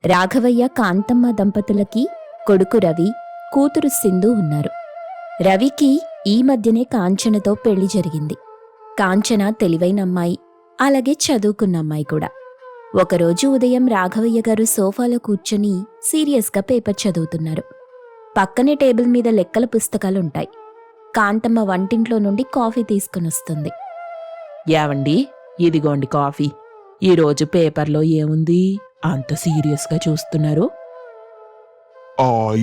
రాఘవయ్య కాంతమ్మ దంపతులకి కొడుకు రవి, కూతురు సింధు ఉన్నారు. రవికి ఈ మధ్యనే కాంచనతో పెళ్లి జరిగింది. కాంచన తెలివైన అమ్మాయి, అలాగే చదువుకున్న అమ్మాయి కూడా. ఒకరోజు ఉదయం రాఘవయ్య గారు సోఫాలో కూర్చొని సీరియస్గా పేపర్ చదువుతున్నారు. పక్కనే టేబుల్ మీద లెక్కల పుస్తకాలుంటాయి. కాంతమ్మ వంటింట్లో నుండి కాఫీ తీసుకునొస్తుంది. యావండి, ఇదిగోండి కాఫీ. ఈరోజు పేపర్లో ఏముంది అంత సీరియస్గా చూస్తున్నారు?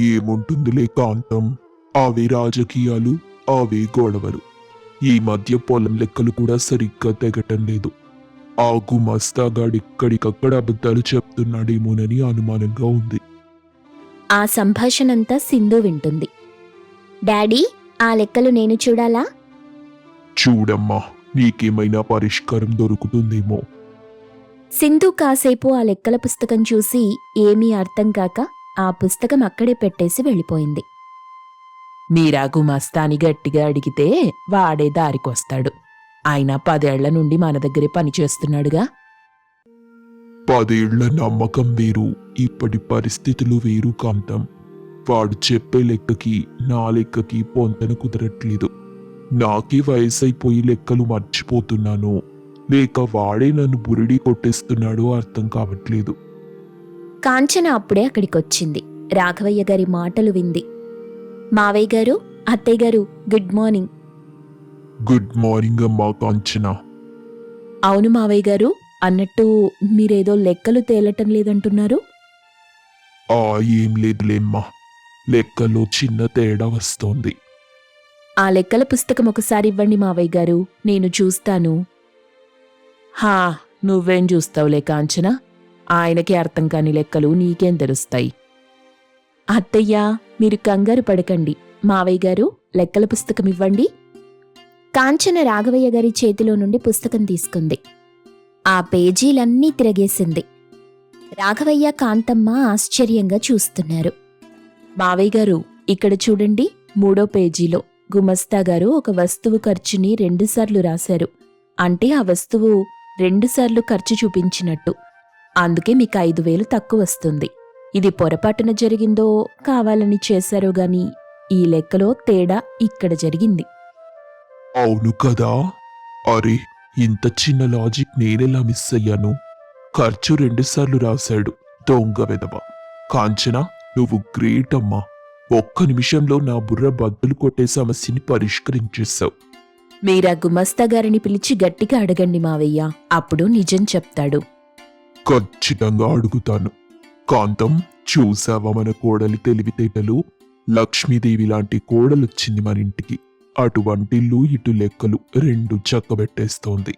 ఏముంటుందిలే కాంతం, అవే రాజకీయాలు, అవే గొడవలు. ఈ మధ్య పొలం లెక్కలు కూడా సరిగ్గా తెగటం లేదు. ఆ గుమస్తాగాడిక్కడికక్కడ అబద్ధాలు చెప్తున్నాడేమోనని అనుమానంగా ఉంది. ఆ సంభాషణంతా సింధు వింటుంది. డాడీ, ఆ లెక్కలు నేను చూడాలా? చూడమ్మా, నీకేమైనా పరిష్కారం దొరుకుతుందేమో. సింధు కాసేపు ఆ లెక్కల పుస్తకం చూసి ఏమీ అర్థం కాక ఆ పుస్తకం అక్కడే పెట్టేసి వెళ్ళిపోయింది. మీరా గుమస్తాని గట్టిగా అడిగితే వాడే దారికొస్తాడు. ఆయన 10 ఏళ్ల నుండి మన దగ్గరే పనిచేస్తున్నాడుగా. 10 ఏళ్ల నమ్మకం వేరు, ఇప్పటి పరిస్థితులు వేరు కాంతం. వాడు చెప్పే లెక్కకి నా లెక్కకి పొంతన కుదరట్లేదు. నాకే వయసైపోయి లెక్కలు మర్చిపోతున్నాను, లేక వాడే నన్ను బురిడి కొట్టేస్తున్నాడో అర్థం కావట్లేదు. కాంచన అప్పుడే అక్కడికొచ్చింది. రాఘవయ్య గారి మాటలు వింది. మావయ్య గారు, అత్తయ్య గారు, గుడ్ మార్నింగ్. గుడ్ మార్నింగ్ అమ్మా కాంచన. అవును మావయ్య గారు, అన్నట్టు మీరేదో లెక్కలు తేలటం లేదంటున్నారు? ఏం లేదులేమ్మా, లెక్కలో చిన్న తేడా వస్తోంది. ఆ లెక్కల పుస్తకం ఒకసారి ఇవ్వండి మావయ్య గారు, నేను చూస్తాను. హా, నువ్వేం చూస్తావులే కాంచన, ఆయనకి అర్థం కాని లెక్కలు నీకేం తెలుస్తాయి. అత్తయ్యా, మీరు కంగారు పడకండి. మావయ్య గారు, లెక్కల పుస్తకం ఇవ్వండి. కాంచన రాఘవయ్య గారి చేతిలో నుండి పుస్తకం తీసుకుంది. ఆ పేజీలన్నీ తిరగేసింది. రాఘవయ్య, కాంతమ్మ ఆశ్చర్యంగా చూస్తున్నారు. మావయ్య గారు, ఇక్కడ చూడండి, 3వ పేజీలో గుమస్తా గారు ఒక వస్తువు ఖర్చుని 2 సార్లు రాశారు. అంటే ఆ వస్తువు 2 సార్లు ఖర్చు చూపించినట్టు. అందుకే మీకు 5,000 తక్కువ వస్తుంది. ఇది పొరపాటున జరిగిందో కావాలని చేశారో గాని ఈ లెక్కలో తేడా ఇక్కడ జరిగింది. అవును కదా, అరే ఇంత చిన్న లాజిక్ నేనెలా మిస్ అయ్యాను? ఖర్చు 2 సార్లు రాశాడు, దొంగ వెదవ. కాంచన, నువ్వు గ్రేట్ అమ్మా. ఒక్క నిమిషంలో నా బుర్ర బద్దలు కొట్టే సమస్యని పరిష్కరించేశావు. మీరా గుమస్తా గారిని పిలిచి గట్టిగా అడగండి మావయ్య, అప్పుడు నిజం చెప్తాడు. ఖచ్చితంగా అడుగుతాను. కాంతం, చూసావా మన కోడలి తెలివితేటలు? లక్ష్మీదేవి లాంటి కోడలొచ్చింది మన ఇంటికి. అటువంటిల్లు ఇటు లెక్కలు 2 చక్కబెట్టేస్తోంది.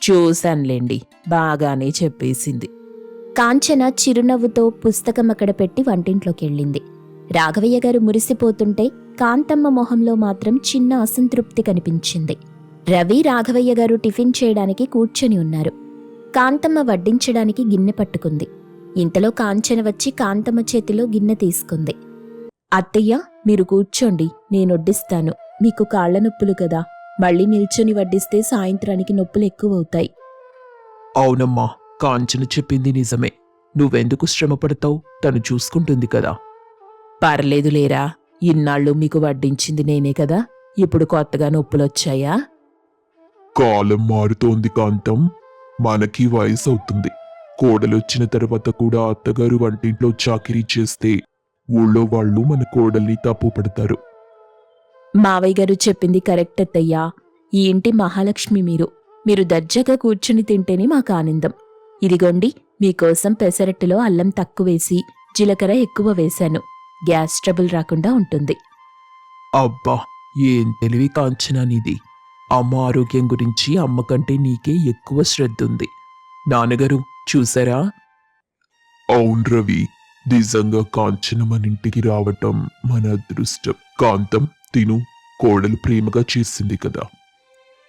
చూశానులేండి, బాగానే చెప్పేసింది. కాంచన చిరునవ్వుతో పుస్తకం అక్కడ పెట్టి వంటింట్లోకెళ్ళింది. రాఘవయ్య గారు మురిసిపోతుంటే కాంతమ్మ మొహంలో మాత్రం చిన్న అసంతృప్తి కనిపించింది. రవి, రాఘవయ్య గారు టిఫిన్ చేయడానికి కూర్చొని ఉన్నారు. కాంతమ్మ వడ్డించడానికి గిన్నె పట్టుకుంది. ఇంతలో కాంచన వచ్చి కాంతమ్మ చేతిలో గిన్నె తీసుకుంది. అత్తయ్య, మీరు కూర్చోండి, నేనొడ్డిస్తాను. మీకు కాళ్ల నొప్పులు కదా, మళ్ళీ నిల్చొని వడ్డిస్తే సాయంత్రానికి నొప్పులు ఎక్కువవుతాయి. అవునమ్మా, కాంచన చెప్పింది నిజమే. నువ్వెందుకు శ్రమపడతావు, తను చూసుకుంటుంది కదా. పర్లేదులేరా, ఇన్నాళ్ళు మీకు వడ్డించింది నేనే కదా, ఇప్పుడు కొత్తగా నొప్పులొచ్చాయా? కాలం మారుతోంది కాంతం, మనకి వయసు అవుతుంది. కోడలొచ్చిన తర్వాత కూడా అత్తగారు వంటింట్లో చాకిరీ చేస్తే ఊళ్ళో వాళ్ళు మన కోడల్ని తప్పు పడతారు. మావయ్య గారు చెప్పింది కరెక్ట్ అత్తయ్యా. ఈ ఇంటి మహాలక్ష్మి మీరు దర్జాగా కూర్చుని తింటేనే మాకు ఆనందం. ఇదిగోండి, మీకోసం పెసరట్టులో అల్లం తక్కువేసి జీలకర్ర ఎక్కువ వేశాను. గ్యాస్ ట్రబుల్ రాకుండా ఉంటుంది. అబ్బా, ఏం తెలివి కాంచనా నీది. అమ్మ ఆరోగ్యం గురించి అమ్మ కంటే నీకే ఎక్కువ శ్రద్ధ ఉంది. నాన్నగారు చూసారా? అవును రవి, నిజంగా కాంచన మన ఇంటికి రావటం మన అదృష్టం. కాంతం, తిను, కోడలు ప్రేమగా చేసింది కదా.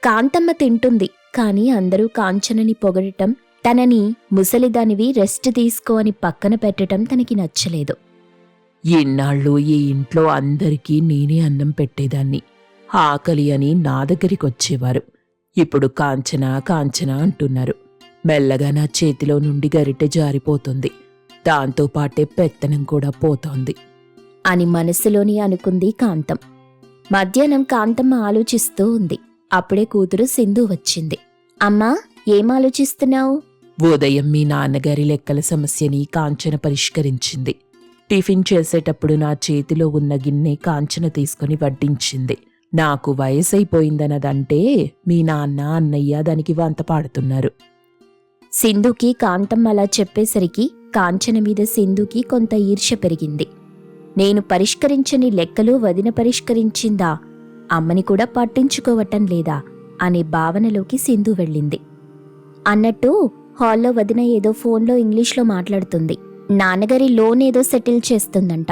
కాంతమ్మ తింటుంది, కాని అందరూ కాంచనని పొగడటం, తనని ముసలిదానివి రెస్ట్ తీసుకో అని పక్కన పెట్టడం తనకి నచ్చలేదు. ఇన్నాళ్ళు ఈ ఇంట్లో అందరికీ నేనే అన్నం పెట్టేదాన్ని. ఆకలి అని నా దగ్గరికొచ్చేవారు. ఇప్పుడు కాంచనా కాంచనా అంటున్నారు. మెల్లగా నా చేతిలో నుండి గరిటె జారిపోతుంది. దాంతో పాటే పెత్తనం కూడా పోతోంది. అని మనసులోని అనుకుంది కాంతం. మధ్యాహ్నం కాంతమ్మ ఆలోచిస్తూ ఉంది. అప్పుడే కూతురు సింధు వచ్చింది. అమ్మా, ఏం ఆలోచిస్తున్నావు? ఉదయం మీ నాన్నగారి లెక్కల సమస్యని కాంచన పరిష్కరించింది. టిఫిన్ చేసేటప్పుడు నా చేతిలో ఉన్న గిన్నె కాంచన తీసుకుని వడ్డించింది. నాకు వయసైపోయిందన్నదంటే మీ నాన్న అన్నయ్య దానికి వంత పాడుతున్నారు. సింధుకి కాంతమ్మ అలా చెప్పేసరికి కాంచన మీద సింధుకి కొంత ఈర్ష్య పెరిగింది. నేను పరిష్కరించని లెక్కలు వదిన పరిష్కరించిందా, అమ్మని కూడా పట్టించుకోవటం లేదా అనే భావనలోకి సింధు వెళ్ళింది. అన్నట్టు హాల్లో వదిన ఏదో ఫోన్లో ఇంగ్లీష్లో మాట్లాడుతుంది. నాన్నగారి లోన్ ఏదో సెటిల్ చేస్తుందంట.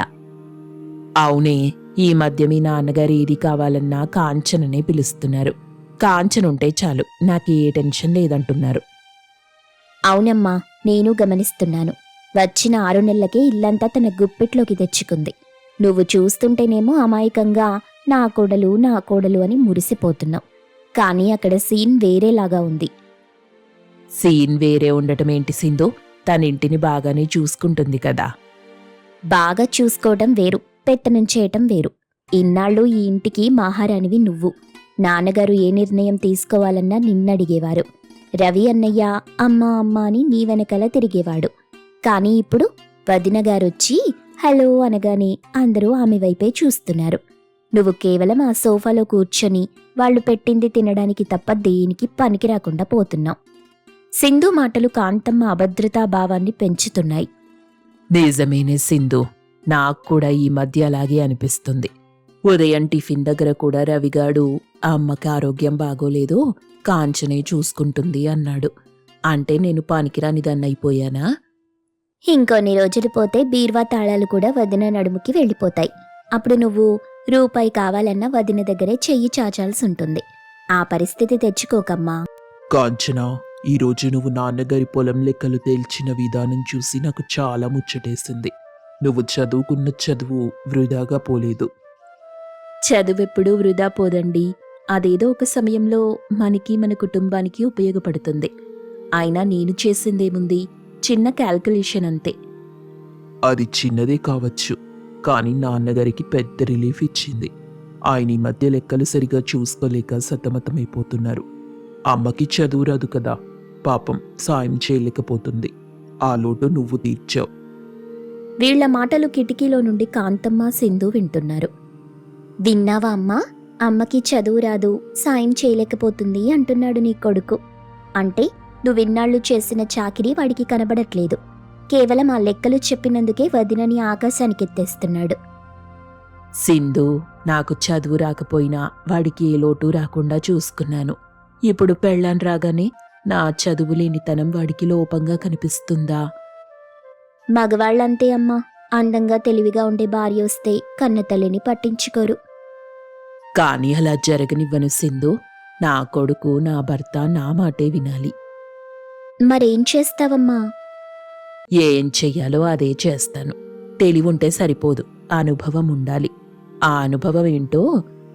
అవునే, ఈ మధ్య మీ నాన్నగారు ఏది కావాలన్నా కాంచననే పిలుస్తున్నారు. కాంచనుంటే చాలు, నాకు ఏ టెన్షన్ లేదంటున్నారు. అవునమ్మా, నేను గమనిస్తున్నాను. వచ్చిన 6 నెలలకే ఇల్లంతా తన గుప్పిట్లోకి తెచ్చుకుంది. నువ్వు చూస్తుంటేనేమో అమాయకంగా నా కోడలు అని మురిసిపోతున్నావు. కానీ అక్కడ సీన్ వేరేలాగా ఉంది. సీన్ వేరే ఉండటమేంటి సింధు? తనింటిని బాగానే చూసుకుంటుంది కదా. బాగా చూసుకోవటం వేరు, పెత్తనం చేయటం వేరు. ఇన్నాళ్ళు ఈ ఇంటికి మహారాణివి నువ్వు. నాన్నగారు ఏ నిర్ణయం తీసుకోవాలన్నా నిన్నడిగేవారు. రవి అన్నయ్య అమ్మా అమ్మా అని నీ వెనకాల తిరిగేవాడు. కానీ ఇప్పుడు వదినగారొచ్చి హలో అనగానే అందరూ ఆమె వైపే చూస్తున్నారు. నువ్వు కేవలం ఆ సోఫాలో కూర్చొని వాళ్ళు పెట్టింది తినడానికి తప్ప దేనికి పనికి రాకుండా పోతున్నావు. సింధు మాటలు కాంతమ్మ అభద్రతా భావాన్ని పెంచుతున్నాయి. నిజమేనే సింధు, నాకు కూడా ఈ మధ్య అలాగే అనిపిస్తుంది. ఉదయం టిఫిన్ దగ్గర కూడా రవిగాడు అమ్మకి ఆరోగ్యం బాగోలేదు, కాంచనే చూసుకుంటుంది అన్నాడు. అంటే నేను పనికిరానిదన్నైపోయానా? ఇంకొన్ని రోజులు పోతే బీర్వా తాళాలు కూడా వదిన నడుముకి వెళ్ళిపోతాయి. అప్పుడు నువ్వు రూపాయి కావాలన్నా వదిన దగ్గరే చెయ్యి చాచాల్సి ఉంటుంది. ఆ పరిస్థితి తెచ్చుకోకమ్మా. కాంచనా, ఈరోజు నువ్వు నాన్నగారి పొలం లెక్కలు తేల్చిన విధానం చూసి నాకు చాలా ముచ్చటేసింది. నువ్వు చదువుకున్న చదువు వృధాగా పోలేదు. చదువెప్పుడూ వృధా పోదండి. అదేదో ఒక సమయంలో మనకి మన కుటుంబానికి ఉపయోగపడుతుంది. అయినా నేను చేసిందేముంది, చిన్న క్యాల్కులేషన్ అంతే. అది చిన్నదే కావచ్చు, కానీ నాన్నగారికి పెద్ద రిలీఫ్ ఇచ్చింది. ఆయన ఈ మధ్య లెక్కలు సరిగా చూసుకోలేక సతమతమైపోతున్నారు. అమ్మకి చదువు రాదు కదా, పాపం సాయం చేయలేకపోతుంది. ఆ లోటు నువ్వు తీర్చావు. వీళ్ల మాటలు కిటికీలో నుండి కాంతమ్మ సింధు వింటున్నారు. విన్నావా అమ్మా, అమ్మకి చదువు రాదు, సాయం చేయలేకపోతుంది అంటున్నాడు నీ కొడుకు. అంటే నువ్విన్నాళ్ళు చేసిన చాకిరీ వాడికి కనబడట్లేదు. కేవలం ఆ లెక్కలు చెప్పినందుకే వదినని ఆకాశానికెత్తేస్తున్నాడు. సింధు, నాకు చదువు రాకపోయినా వాడికి ఏ లోటు రాకుండా చూసుకున్నాను. ఇప్పుడు పెళ్ళాన్ రాగానే నా చదువు లేనితనం వాడికి లోపంగా కనిపిస్తుందా? మగవాళ్లంతే అమ్మా, అందంగా తెలివిగా ఉండే భార్య వస్తే కన్నతల్లిని పట్టించుకోరు. కానీ అలా జరగనివ్వను సింధు. నా కొడుకు, నా భర్త నా మాటే వినాలి. మరేం చేస్తావమ్మా? ఏం చెయ్యాలో అదే చేస్తాను. తెలివుంటే సరిపోదు, అనుభవం ఉండాలి. ఆ అనుభవం ఏంటో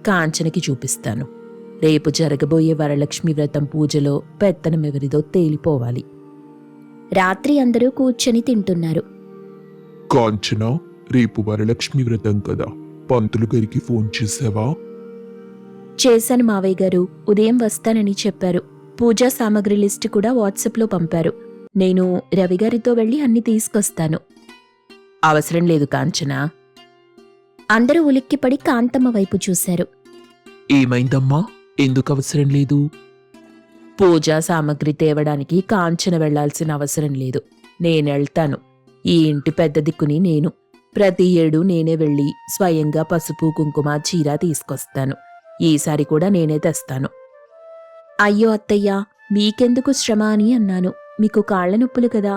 కాంచనకి చూపిస్తాను. రేపు జరగబోయే వరలక్ష్మి వ్రతం పూజలో పెత్తనమెవరిదో తేలిపోవాలి. రాత్రి అందరూ కూర్చొని తింటున్నారు. కాంచన, రేపు వరలక్ష్మి వ్రతం కదా, పంతులు గారికి ఫోన్ చేసావా? చేశాను మావయ్య గారు, ఉదయం వస్తానని చెప్పారు. పూజా సామాగ్రి లిస్టు కూడా వాట్సాప్లో పంపారు. నేను రవిగారితో వెళ్ళి అన్ని తీసుకొస్తాను. అవసరం లేదు కాంచనా. అందరూ ఉలిక్కిపడి కాంతమ్మ వైపు చూశారు. ఏమైందమ్మా, ఎందుకు అవసరం లేదు? పూజా సామాగ్రి తేవడానికి కాంచన వెళ్లాల్సిన అవసరం లేదు. నేనెళ్తాను. ఈ ఇంటి పెద్ద దిక్కుని నేను. ప్రతి ఏడు నేనే వెళ్ళి స్వయంగా పసుపు కుంకుమ చీర తీసుకొస్తాను. ఈసారి కూడా నేనే తెస్తాను. అయ్యో అత్తయ్య, మీకెందుకు శ్రమ అని అన్నాను. మీకు కాళ్ల నొప్పులు కదా.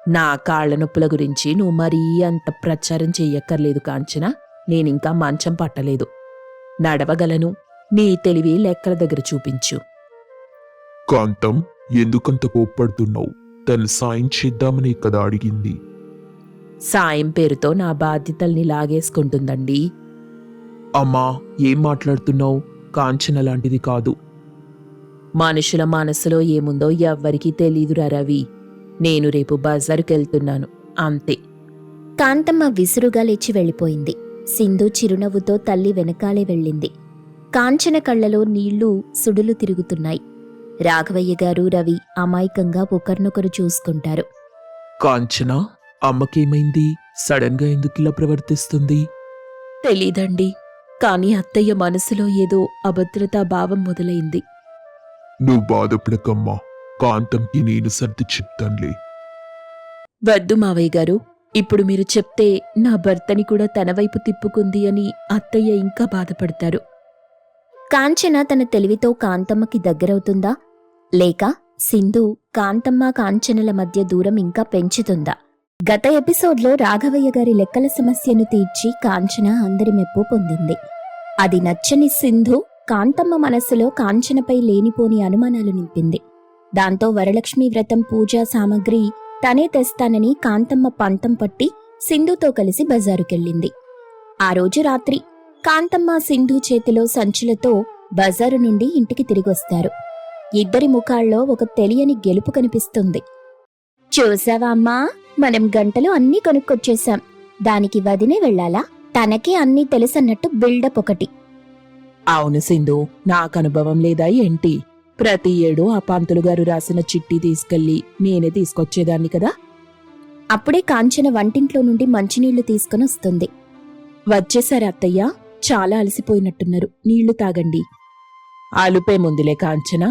నా కాళ్ల నొప్పుల గురించి నువ్వు మరీ అంత ప్రచారం చెయ్యక్కర్లేదు కాంచన. నేనింకా మంచం పట్టలేదు, నడవగలను. నీ తెలివి లెక్కల దగ్గర చూపించు. కాంతం, ఎందుకంత కోప్పడుతున్నావు? తను సాయం చేద్దామని కదా అడిగింది. సాయం పేరుతో నా బాధ్యతల్ని లాగేసుకుంటుందండి. అమ్మా, ఏం మాట్లాడుతున్నావు? కాంచన లాంటిది కాదు. మనుషుల మనసులో ఏముందో ఎవ్వరికీ తెలీదురా రవి. నేను రేపు బజారుకెళ్తున్నాను, అంతే. కాంతమ్మ విసురుగా లేచి వెళ్ళిపోయింది. సింధు చిరునవ్వుతో తల్లి వెనకాలే వెళ్ళింది. కాంచన కళ్ళలో నీళ్లు సుడులు తిరుగుతున్నాయి. రాఘవయ్య గారు, రవి అమాయకంగా ఒకరినొకరు చూసుకుంటారు. కాంచన, అమ్మకేమైంది? సడన్ గా ఎందుకు ఇలా ప్రవర్తిస్తుంది? తెలీదండి, కానీ అత్తయ్య మనసులో ఏదో అభద్రతా భావం మొదలైంది. నువ్వు బాధపడకమ్మా, కాంతంకి నేను సర్ది చెప్తానులే. వద్దు మావయ్య గారు, ఇప్పుడు మీరు చెప్తే నా భర్తని కూడా తన వైపు తిప్పుకుంది అని అత్తయ్య ఇంకా బాధపడతారు. కాంచన తన తెలివితో కాంతమ్మకి దగ్గరవుతుందా, లేక సింధు కాంతమ్మ కాంచనల మధ్య దూరం ఇంకా పెంచుతుందా? గత ఎపిసోడ్లో రాఘవయ్య గారి లెక్కల సమస్యను తీర్చి కాంచన అందరి మెప్పు పొందింది. అది నచ్చని సింధు కాంతమ్మ మనస్సులో కాంచనపై లేనిపోని అనుమానాలు నింపింది. దాంతో వరలక్ష్మి వ్రతం పూజా సామగ్రి తనే తెస్తానని కాంతమ్మ పంతం పట్టి సింధుతో కలిసి బజారుకెళ్ళింది. ఆ రోజు రాత్రి కాంతమ్మ సింధు చేతిలో సంచులతో బజారు నుండి ఇంటికి తిరిగొస్తారు. ఇద్దరి ముఖాల్లో ఒక తెలియని గెలుపు కనిపిస్తుంది. చూసావా అమ్మా, మనం గంటలు అన్నీ కొనుక్కొచ్చేశాం. దానికి వదినే వెళ్ళాలా? తనకే అన్నీ తెలుసన్నట్టు బిల్డప్ ఒకటి. అవును సింధు, నాకు అనుభవం లేదా ఏంటి? ప్రతి ఏడు ఆ పంతులు గారు రాసిన చిట్టి తీసుకెళ్లి నేనే తీసుకొచ్చేదాన్ని కదా. అప్పుడే కాంచన వంటింట్లో నుండి మంచినీళ్లు తీసుకుని వస్తుంది. వచ్చేసారు అత్తయ్య, చాలా అలసిపోయినట్టున్నారు, నీళ్లు తాగండి. ఆలుపే ముందులే కాంచన,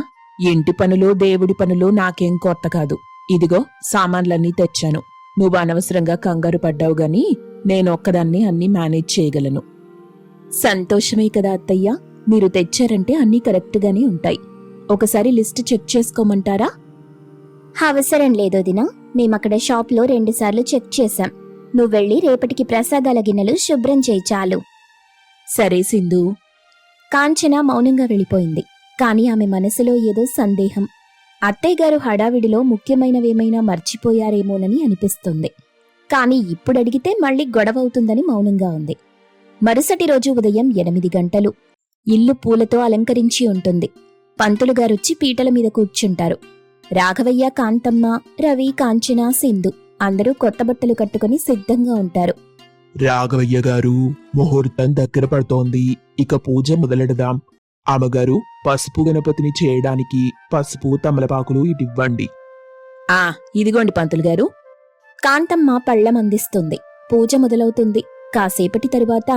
ఇంటి పనులు దేవుడి పనులు నాకేం కొత్త కాదు. ఇదిగో సామాన్లన్నీ తెచ్చాను. నువ్వు అనవసరంగా కంగారు పడ్డావు గాని నేను ఒక్కదాన్ని అన్నీ మేనేజ్ చేయగలను. సంతోషమే కదా అత్తయ్య, మీరు తెచ్చారంటే అన్నీ కరెక్ట్గానే ఉంటాయి. ఒకసారి లిస్ట్ చెక్ చేసుకోమంటారా? అవసరం లేదోదినా, మేమక్కడ షాప్లో 2 సార్లు చెక్ చేశాం. నువ్వెళ్ళి రేపటికి ప్రసాదాల గిన్నెలు శుభ్రం చేయి చాలు. సరే సింధు. కాంచన మౌనంగా వెళ్ళిపోయింది. కాని ఆమె మనసులో ఏదో సందేహం. అత్తయ్యగారు హడావిడిలో ముఖ్యమైనవేమైనా మర్చిపోయారేమోనని అనిపిస్తుంది. కాని ఇప్పుడడిగితే మళ్ళీ గొడవవుతుందని మౌనంగా ఉంది. మరుసటి రోజు ఉదయం 8 గంటలు. ఇల్లు పూలతో అలంకరించి ఉంటుంది. పంతులుగారొచ్చి పీటల మీద కూర్చుంటారు. రాఘవయ్య, కాంతమ్మ, రవి, కాంచన, సింధు అందరూ కొత్త బట్టలు కట్టుకుని సిద్ధంగా ఉంటారు. రాఘవయ్య గారు, ముహూర్తం దగ్గర పడుతోంది, ఇక పూజ మొదలెడదాం. అమ్మగారు, పసుపు గణపతిని చేయడానికి పసుపు తమలపాకులు ఇటివ్వండి. ఇదిగోండి పంతులు గారు. కాంతమ్మ పళ్ళం అందిస్తుంది. పూజ మొదలవుతుంది. కాసేపటి తరువాత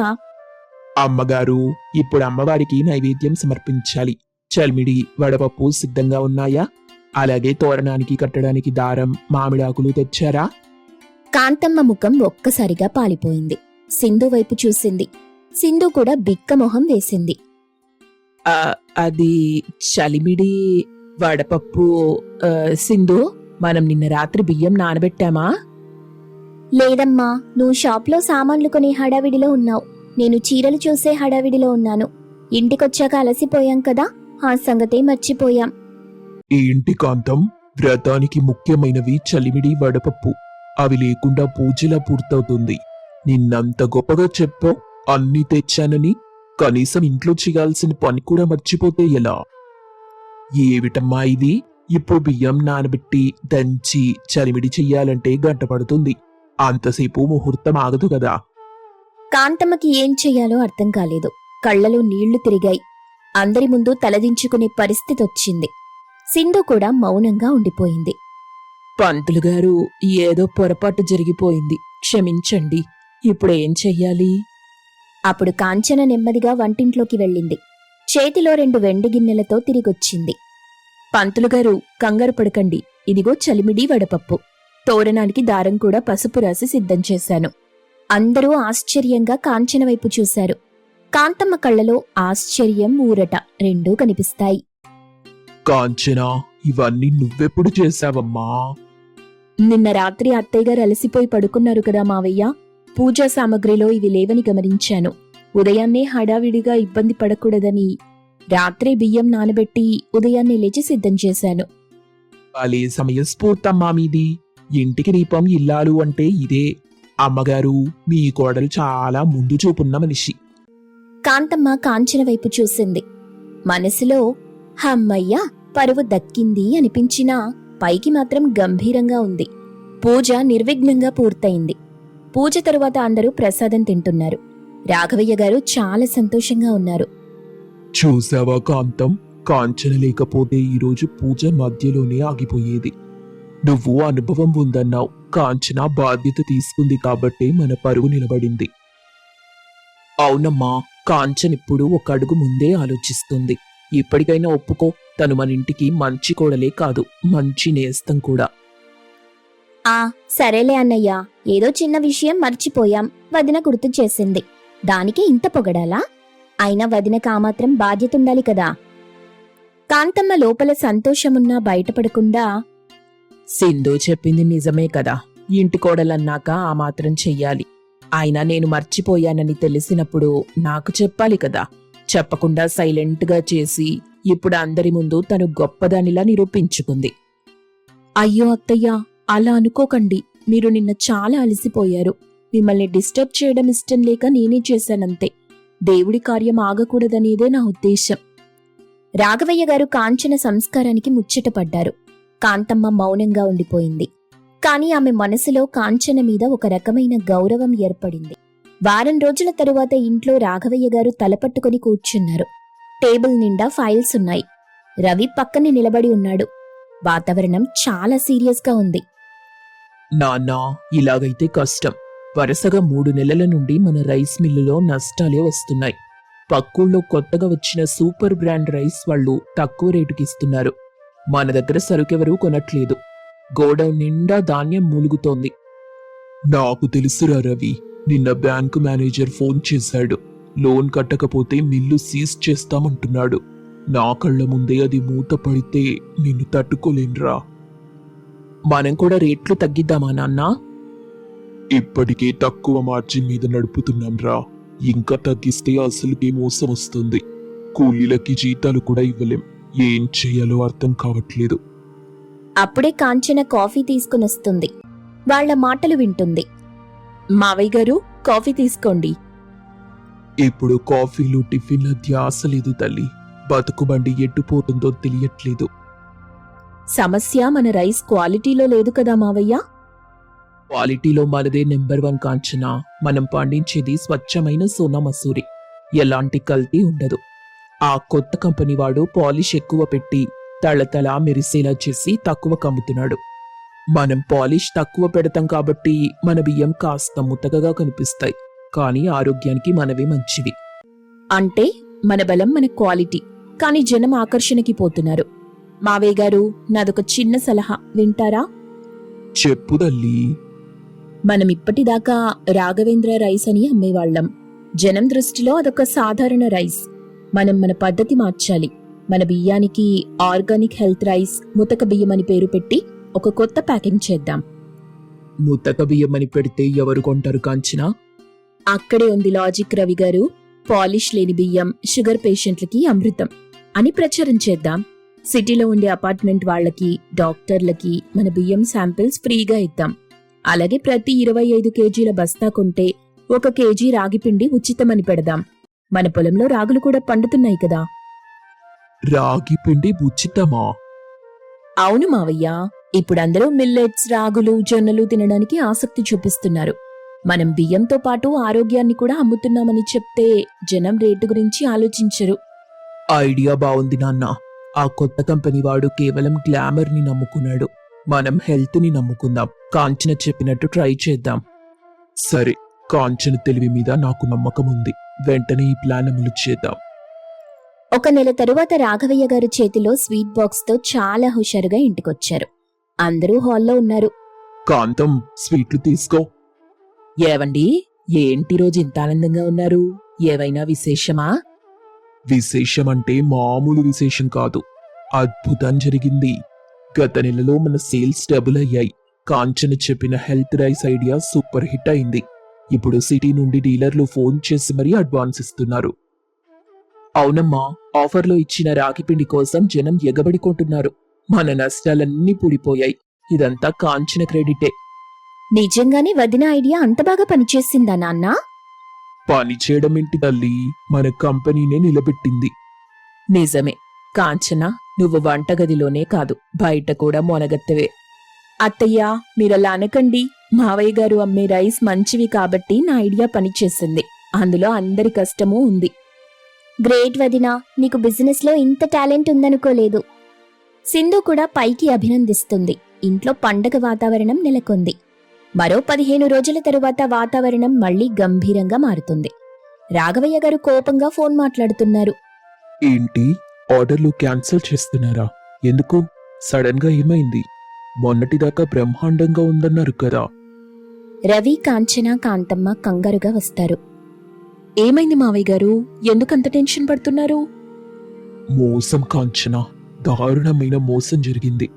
అమ్మగారు, ఇప్పుడు అమ్మవారికి నైవేద్యం సమర్పించాలి. చల్మిడి, వడపప్పు సిద్ధంగా ఉన్నాయా? అలాగే తోరణానికి కట్టడానికి దారం, మామిడాకులు తెచ్చారా? కాంతమ్మ ముఖం ఒక్కసారిగా పాలిపోయింది. సింధు వైపు చూసింది. సింధు కూడా బిక్కమొహం వేసింది. అది చలిమిడి, వడపప్పు. సింధు, మనం నిన్న రాత్రి బియ్యం నానబెట్టామా? లేదమ్మా, నువ్వు షాప్లో సామాన్లు కొనే హడావిడిలో ఉన్నావు. నేను చీరలు చూసే హడావిడిలో ఉన్నాను. ఇంటికొచ్చాక అలసిపోయాం కదా, ఆ సంగతే మర్చిపోయాం. ఏంటి కాంతం, వ్రతానికి ముఖ్యమైనవి చలిమిడి, వడపప్పు. అవి లేకుండా పూజలా పూర్తవుతుంది. నిన్నంత గొప్పగా చెప్పావు అన్నీ తెచ్చానని, కనీసం ఇంట్లో చేయాల్సిన పని కూడా మర్చిపోతే ఎలా? ఏమిటమ్మా ఇది? ఇప్పుడు బియ్యం నానబెట్టి దంచి చలిమిడి చెయ్యాలంటే గంట పడుతుంది. అంతసేపు ముహూర్తం ఆగదు కదా. కాంతమ్మకి ఏం చెయ్యాలో అర్థం కాలేదు. కళ్లలో నీళ్లు తిరిగాయి. అందరి ముందు తలదించుకునే పరిస్థితొచ్చింది. సింధు కూడా మౌనంగా ఉండిపోయింది. పంతులు గారు, ఏదో పొరపాటు జరిగిపోయింది, క్షమించండి. ఇప్పుడేం చెయ్యాలి? అప్పుడు కాంచన నెమ్మదిగా వంటింట్లోకి వెళ్ళింది. చేతిలో 2 వెండి గిన్నెలతో తిరిగొచ్చింది. పంతులు గారు, కంగారు పడకండి. ఇదిగో చలిమిడి, వడపప్పు. తోరణానికి దారం కూడా పసుపు రాసి సిద్ధం చేశాను. అందరూ ఆశ్చర్యంగా కాంచన వైపు చూశారు. కాంతమ్మ కళ్ళలో ఆశ్చర్యం, ఊరట రెండూ కనిపిస్తాయి. కాంచనా, ఇవన్నీ నువ్వెప్పుడు చేశావమ్మా? నిన్న రాత్రి అత్తయ్యగారు అలసిపోయి పడుకున్నారు కదా మావయ్య. పూజా సామగ్రిలో ఇవి లేవని గమనించాను. ఉదయాన్నే హడావిడిగా ఇబ్బంది పడకూడదని రాత్రే బియ్యం నానబెట్టి ఉదయాన్నే లేచి సిద్ధం చేశాను. భలే సమయస్ఫూర్తమ్మా మీది. ఇంటికి దీపం ఇల్లాలు అంటే ఇదే. అమ్మగారు, మీ కోడలు చాలా ముందు చూపున్న మనిషి. కాంతమ్మ కాంచన వైపు చూసింది. మనసులో, హమ్మయ్యా, పరువు దక్కింది అనిపించినా పైకి మాత్రం గంభీరంగా ఉంది. పూజ నిర్విఘ్నంగా పూర్తయింది. పూజ తరువాత అందరూ ప్రసాదం తింటున్నారు. రాఘవయ్య గారు చాలా సంతోషంగా ఉన్నారు. చూసావా కాంతం, కాంచన లేకపోతే ఈరోజు పూజ మధ్యలోనే ఆగిపోయేది. నువ్వు అనుభవం ఉందన్నావు, కాంచన బాధ్యత తీసుకుంది కాబట్టే మన పరువు నిలబడింది. అవునమ్మా, కాంచన్ ఇప్పుడు ఒక అడుగు ముందే ఆలోచిస్తుంది. ఇప్పటికైనా ఒప్పుకో, తను మన ఇంటికి మంచి కోడలే కాదు, మంచి నేస్తం కూడా. సరేలే అన్నయ్య, ఏదో చిన్న విషయం మర్చిపోయాం, వదిన గుర్తు చేసింది. దానికి ఇంత పొగడాలా? అయినా వదినకు ఆ మాత్రం బాధ్యత ఉండాలి కదా. కాంతమ్మ లోపల సంతోషమున్నా బయటపడకుండా, సింధు చెప్పింది నిజమే కదా, ఇంటి కోడలన్నాక ఆ మాత్రం చెయ్యాలి. అయినా నేను మర్చిపోయానని తెలిసినప్పుడు నాకు చెప్పాలి కదా. చెప్పకుండా సైలెంట్గా చేసి ఇప్పుడు అందరి ముందు తను గొప్పదానిలా నిరూపించుకుంది. అయ్యో అత్తయ్య, అలా అనుకోకండి. మీరు నిన్న చాలా అలసిపోయారు. మిమ్మల్ని డిస్టర్బ్ చేయడం ఇష్టం లేక నేనే చేశానంతే. దేవుడి కార్యం ఆగకూడదనేదే నా ఉద్దేశం. రాఘవయ్య గారు కాంచన సంస్కారానికి ముచ్చటపడ్డారు. కాంతమ్మ మౌనంగా ఉండిపోయింది. కాని ఆమె మనసులో కాంచన మీద ఒక రకమైన గౌరవం ఏర్పడింది. వారం రోజుల తరువాత ఇంట్లో రాఘవయ్య గారు తలపట్టుకుని కూర్చున్నారు. టేబుల్ నిండా ఫైల్స్ ఉన్నాయి. రవి పక్కనే నిలబడి ఉన్నాడు. వాతావరణం చాలా సీరియస్గా ఉంది. నాన్నా, ఇలాగైతే కష్టం. వరుసగా 3 నెలల నుండి మన రైస్ మిల్లులో నష్టాలే వస్తున్నాయి. పక్కూళ్ళో కొత్తగా వచ్చిన సూపర్ బ్రాండ్ రైస్ వాళ్ళు తక్కువ రేటుకి ఇస్తున్నారు. మన దగ్గర సరుకెవరూ కొనట్లేదు. గోడౌన్ నిండా ధాన్యం మూలుగుతోంది. నాకు తెలుసురా రవి, నిన్న బ్యాంకు మేనేజర్ ఫోన్ చేశాడు. లోన్ కట్టకపోతే మిల్లు సీజ్ చేస్తామంటున్నాడు. నా కళ్ళ ముందే అది మూత పడితే నిన్ను తట్టుకోలేనురా. మనం కూడా రేట్లు తగ్గిద్దామా నాన్నా? ఇప్పటికే తక్కువ మార్జిన్ మీద నడుపుతున్నాంరా. ఇంకా తగ్గిస్తే అసలుకే మోసం వస్తుంది. కూలీలకి జీతాలు కూడా ఇవ్వలేం. ఏం చెయ్యాలో అర్థం కావట్లేదు. అప్పుడే కాంచన కాఫీ తీసుకునొస్తుంది. వాళ్ల మాటలు వింటుంది. మావయ్య గారు, కాఫీ తీసుకోండి. ఇప్పుడు కాఫీలు టిఫిన్ల ధ్యాస లేదు తల్లి. బతుకుబండి ఎట్టుపోతుందో తెలియట్లేదు. సమస్య మన రైస్ క్వాలిటీలో లేదు కదా మావయ్య. క్వాలిటీలో మనదే నెంబర్ 1 కాంచన. మనం పండించేది స్వచ్ఛమైన సోనా మసూరి. ఎలాంటి కల్తీ ఉండదు. ఆ కొత్త కంపెనీ వాడు పాలిష్ ఎక్కువ పెట్టి తళతళ మెరిసేలా చేసి తక్కువ కమ్ముతున్నాడు. మనం పాలిష్ తక్కువ పెడతాం కాబట్టి మన బియ్యం కాస్త ముతకగా కనిపిస్తాయి. కానీ ఆరోగ్యానికి మనవే మంచివి. అంటే మన బలం మన క్వాలిటీ. కాని జనం ఆకర్షణకి పోతున్నారు. మావయ్య గారు, నాదొక చిన్న సలహా వింటారా? చెప్పు తల్లి. మనం ఇప్పటిదాకా రాఘవేంద్ర రైస్ అని అమ్మేవాళ్లం. జనం దృష్టిలో అదొక సాధారణ రైస్. మనం మన పద్ధతి మార్చాలి. మన బియ్యానికి ఆర్గానిక్ హెల్త్ రైస్, ముతక బియ్యం అని పేరు పెట్టి ఒక కొత్త ప్యాకింగ్ చేద్దాం. ముతక బియ్యం అని పెడితే ఎవరు కొంటారు కాంచన? అక్కడే ఉంది లాజిక్ రవి గారు. పాలిష్ లేని బియ్యం షుగర్ పేషెంట్లకి అమృతం అని ప్రచారం చేద్దాం. సిటీలో ఉండే అపార్ట్మెంట్ వాళ్లకి, డాక్టర్లకి మన బియ్యం శాంపిల్స్ ఫ్రీగా ఇద్దాం. అలాగే ప్రతి 25 కేజీల బస్తా కొంటే 1 కేజీ రాగిపిండి ఉచితమని పెడదాం. మన పొలంలో రాగులు కూడా పండుతున్నాయి కదా. రాగి పిండి ఉచితమా? అవును మావయ్య. ఇప్పుడందరూ మిల్లెట్స్, రాగులు, జొన్నలు తినడానికి ఆసక్తి చూపిస్తున్నారు. మనం బియ్యంతో పాటు ఆరోగ్యాన్ని కూడా అమ్ముతున్నామని చెప్తే జనం రేటు గురించి ఆలోచించరు. ఐడియా బాగుంది నాన్న. ఆ కొత్త కంపెనీ వాడు కేవలం గ్లామర్ ని నమ్ముకున్నాడు. మనం హెల్త్ ని నమ్ముకుందాం. కాంచన చెప్పినట్టు ట్రై చేద్దాం. సరే, కాంచన తెలివి మీద నాకు నమ్మకం ఉంది. వెంటనే ఈ ప్లాన్ అమలు చేద్దాం. 1 నెల తరువాత రాఘవయ్య గారు చేతిలో స్వీట్ బాక్స్ తో చాలా హుషారుగా ఇంటికొచ్చారు. అందరూ హాల్లో ఉన్నారు. కాంతం, స్వీట్లు తీసుకో. ఏవండి, ఏంటి రోజు ఇంత ఆనందంగా ఉన్నారు? ఏవైనా విశేషమా? విశేషమంటే మామూలు విశేషం కాదు. అద్భుతం జరిగింది. గత నెలలో మన సేల్స్ డబుల్ అయ్యాయి. కాంచన చెప్పిన health rice idea super hit అయింది. ఇప్పుడు సిటీ నుండి డీలర్లు ఫోన్ చేసి మరీ అడ్వాన్స్ ఇస్తున్నారు. అవునమ్మా, ఆఫర్లో ఇచ్చిన రాగిపిండి కోసం జనం ఎగబడి కొంటున్నారు. మన నష్టాలన్నీ పూడిపోయాయి. ఇదంతా కాంచన క్రెడిటే. నిజంగానే వదిన ఐడియా అంత బాగా పనిచేసిందా నాన్నా? పని చేయడం ఏంటి తల్లి, మన కంపెనీనే నిలబెట్టింది. నిజమే కాంచన, నువ్వు వంటగదిలోనే కాదు బయట కూడా మొనగత్తవే. అత్తయ్య మీరలా అనకండి. మావయ్య గారు అమ్మే రైస్ మంచివి కాబట్టి నా ఐడియా పనిచేసింది. అందులో అందరి కష్టమూ ఉంది. గ్రేట్ వదినా, నీకు బిజినెస్లో ఇంత టాలెంట్ ఉందనుకోలేదు. సింధు కూడా పైకి అభినందిస్తుంది. ఇంట్లో పండగ వాతావరణం నెలకొంది. మరో 15 రోజుల తరువాత వాతావరణం మళ్లీ గంభీరంగా మారుతుంది. రాఘవయ్య గారు కోపంగా ఫోన్ మాట్లాడుతున్నారు. ఏంటి, ఆర్డర్లు క్యాన్సిల్ చేస్తున్నారా? ఎందుకు? సడన్ గా ఏమైంది? మొన్నటిదాకా బ్రహ్మాండంగా ఉందన్నారు కదా. రవి, కాంచన, కాంతమ్మ కంగారుగా వస్తారు. ఏమైంది మావయ్య గారు? ఎందుకంత టెన్షన్ పడుతున్నారు? మోసం కాంచన, దారుణమైన మోసం జరిగింది.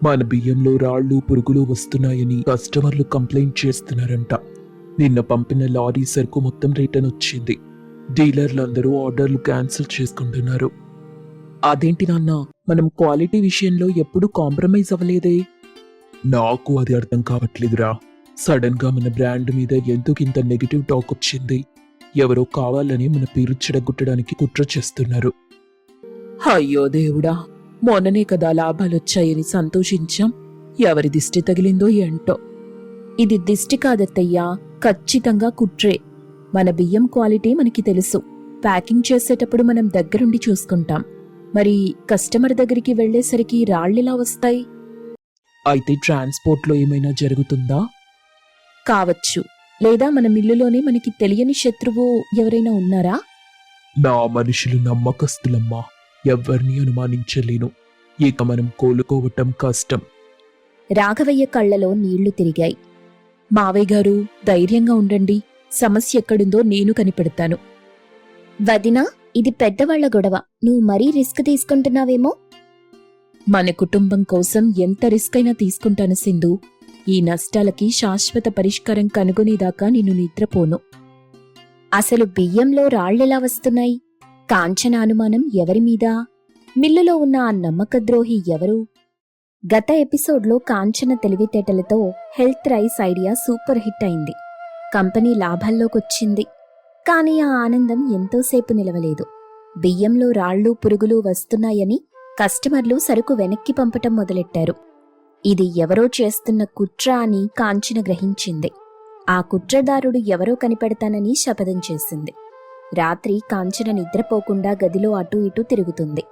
మన బియ్యంలో రాళ్ళు పురుగులు వస్తున్నాయని కస్టమర్లు కంప్లైంట్ చేస్తున్నారంట. నిన్న పంపిన లారీ సరుకు మొత్తం రిటర్న్ వచ్చింది. డీలర్లందరూ ఆర్డర్లు క్యాన్సిల్ చేసుకుంటున్నారు. అదేంటి నాన్న, మనం క్వాలిటీ విషయంలో ఎప్పుడూ కాంప్రమైజ్ అవ్వలేదే. నాకు అది అర్థం కావట్లేదురా. సడన్ గా మన బ్రాండ్ మీద ఎందుకింత నెగిటివ్ టాక్ వచ్చింది? ఎవరో కావాలని మన పేరు చెడగొట్టడానికి కుట్ర చేస్తున్నారు. అయ్యో దేవుడా, మొన్ననే కదా లాభాలొచ్చాయని సంతోషించాం. ఎవరి దిష్టి తగిలిందో ఏంటో. ఇది దిష్టి కాదత్తయ్యా, ఖచ్చితంగా కుట్రే. మన బియ్యం క్వాలిటీ మనకి తెలుసు. ప్యాకింగ్ చేసేటప్పుడు మనం దగ్గరుండి చూసుకుంటాం. మరి కస్టమర్ దగ్గరికి వెళ్లేసరికి రాళ్ళెలా వస్తాయి? అయితే ట్రాన్స్పోర్ట్లో ఏమైనా జరుగుతుందా? కావచ్చు. లేదా మన మిల్లులోనే మనకి తెలియని శత్రువు ఎవరైనా ఉన్నారా? నా మనుషులు నమ్మకస్తులమ్మా, ఎవ్వరిని అనుమానించలేను. ఇక మనం కోలుకోవటం కష్టం. రాఘవయ్య కళ్లలో నీళ్లు తిరిగాయి. మావయ్య గారు, ధైర్యంగా ఉండండి. సమస్య ఎక్కడుందో నేను కనిపెడతాను. వదినా, ఇది పెద్దవాళ్ల గొడవ. నువ్వు మరీ రిస్క్ తీసుకుంటున్నావేమో. మన కుటుంబం కోసం ఎంత రిస్క్ అయినా తీసుకుంటాను సింధు. ఈ నష్టాలకి శాశ్వత పరిష్కారం కనుగొనేదాకా నిన్ను నిద్రపోను. అసలు బియ్యంలో రాళ్లెలా వస్తున్నాయి? కాంచన అనుమానం ఎవరిమీద? మిల్లులో ఉన్న ఆ నమ్మకద్రోహి ఎవరు? గత ఎపిసోడ్లో కాంచన తెలివితేటలతో health rice idea super hit అయింది. కంపెనీ లాభాల్లోకొచ్చింది. కానీ ఆ ఆనందం ఎంతోసేపు నిలవలేదు. బియ్యంలో రాళ్ళు పురుగులు వస్తున్నాయని కస్టమర్లు సరుకు వెనక్కి పంపటం మొదలెట్టారు. ఇది ఎవరో చేస్తున్న కుట్ర అని కాంచన గ్రహించింది. ఆ కుట్రదారుడు ఎవరో కనిపెడతానని శపథం చేసింది. రాత్రి కాంచన నిద్రపోకుండా గదిలో అటూ ఇటూ తిరుగుతుంది.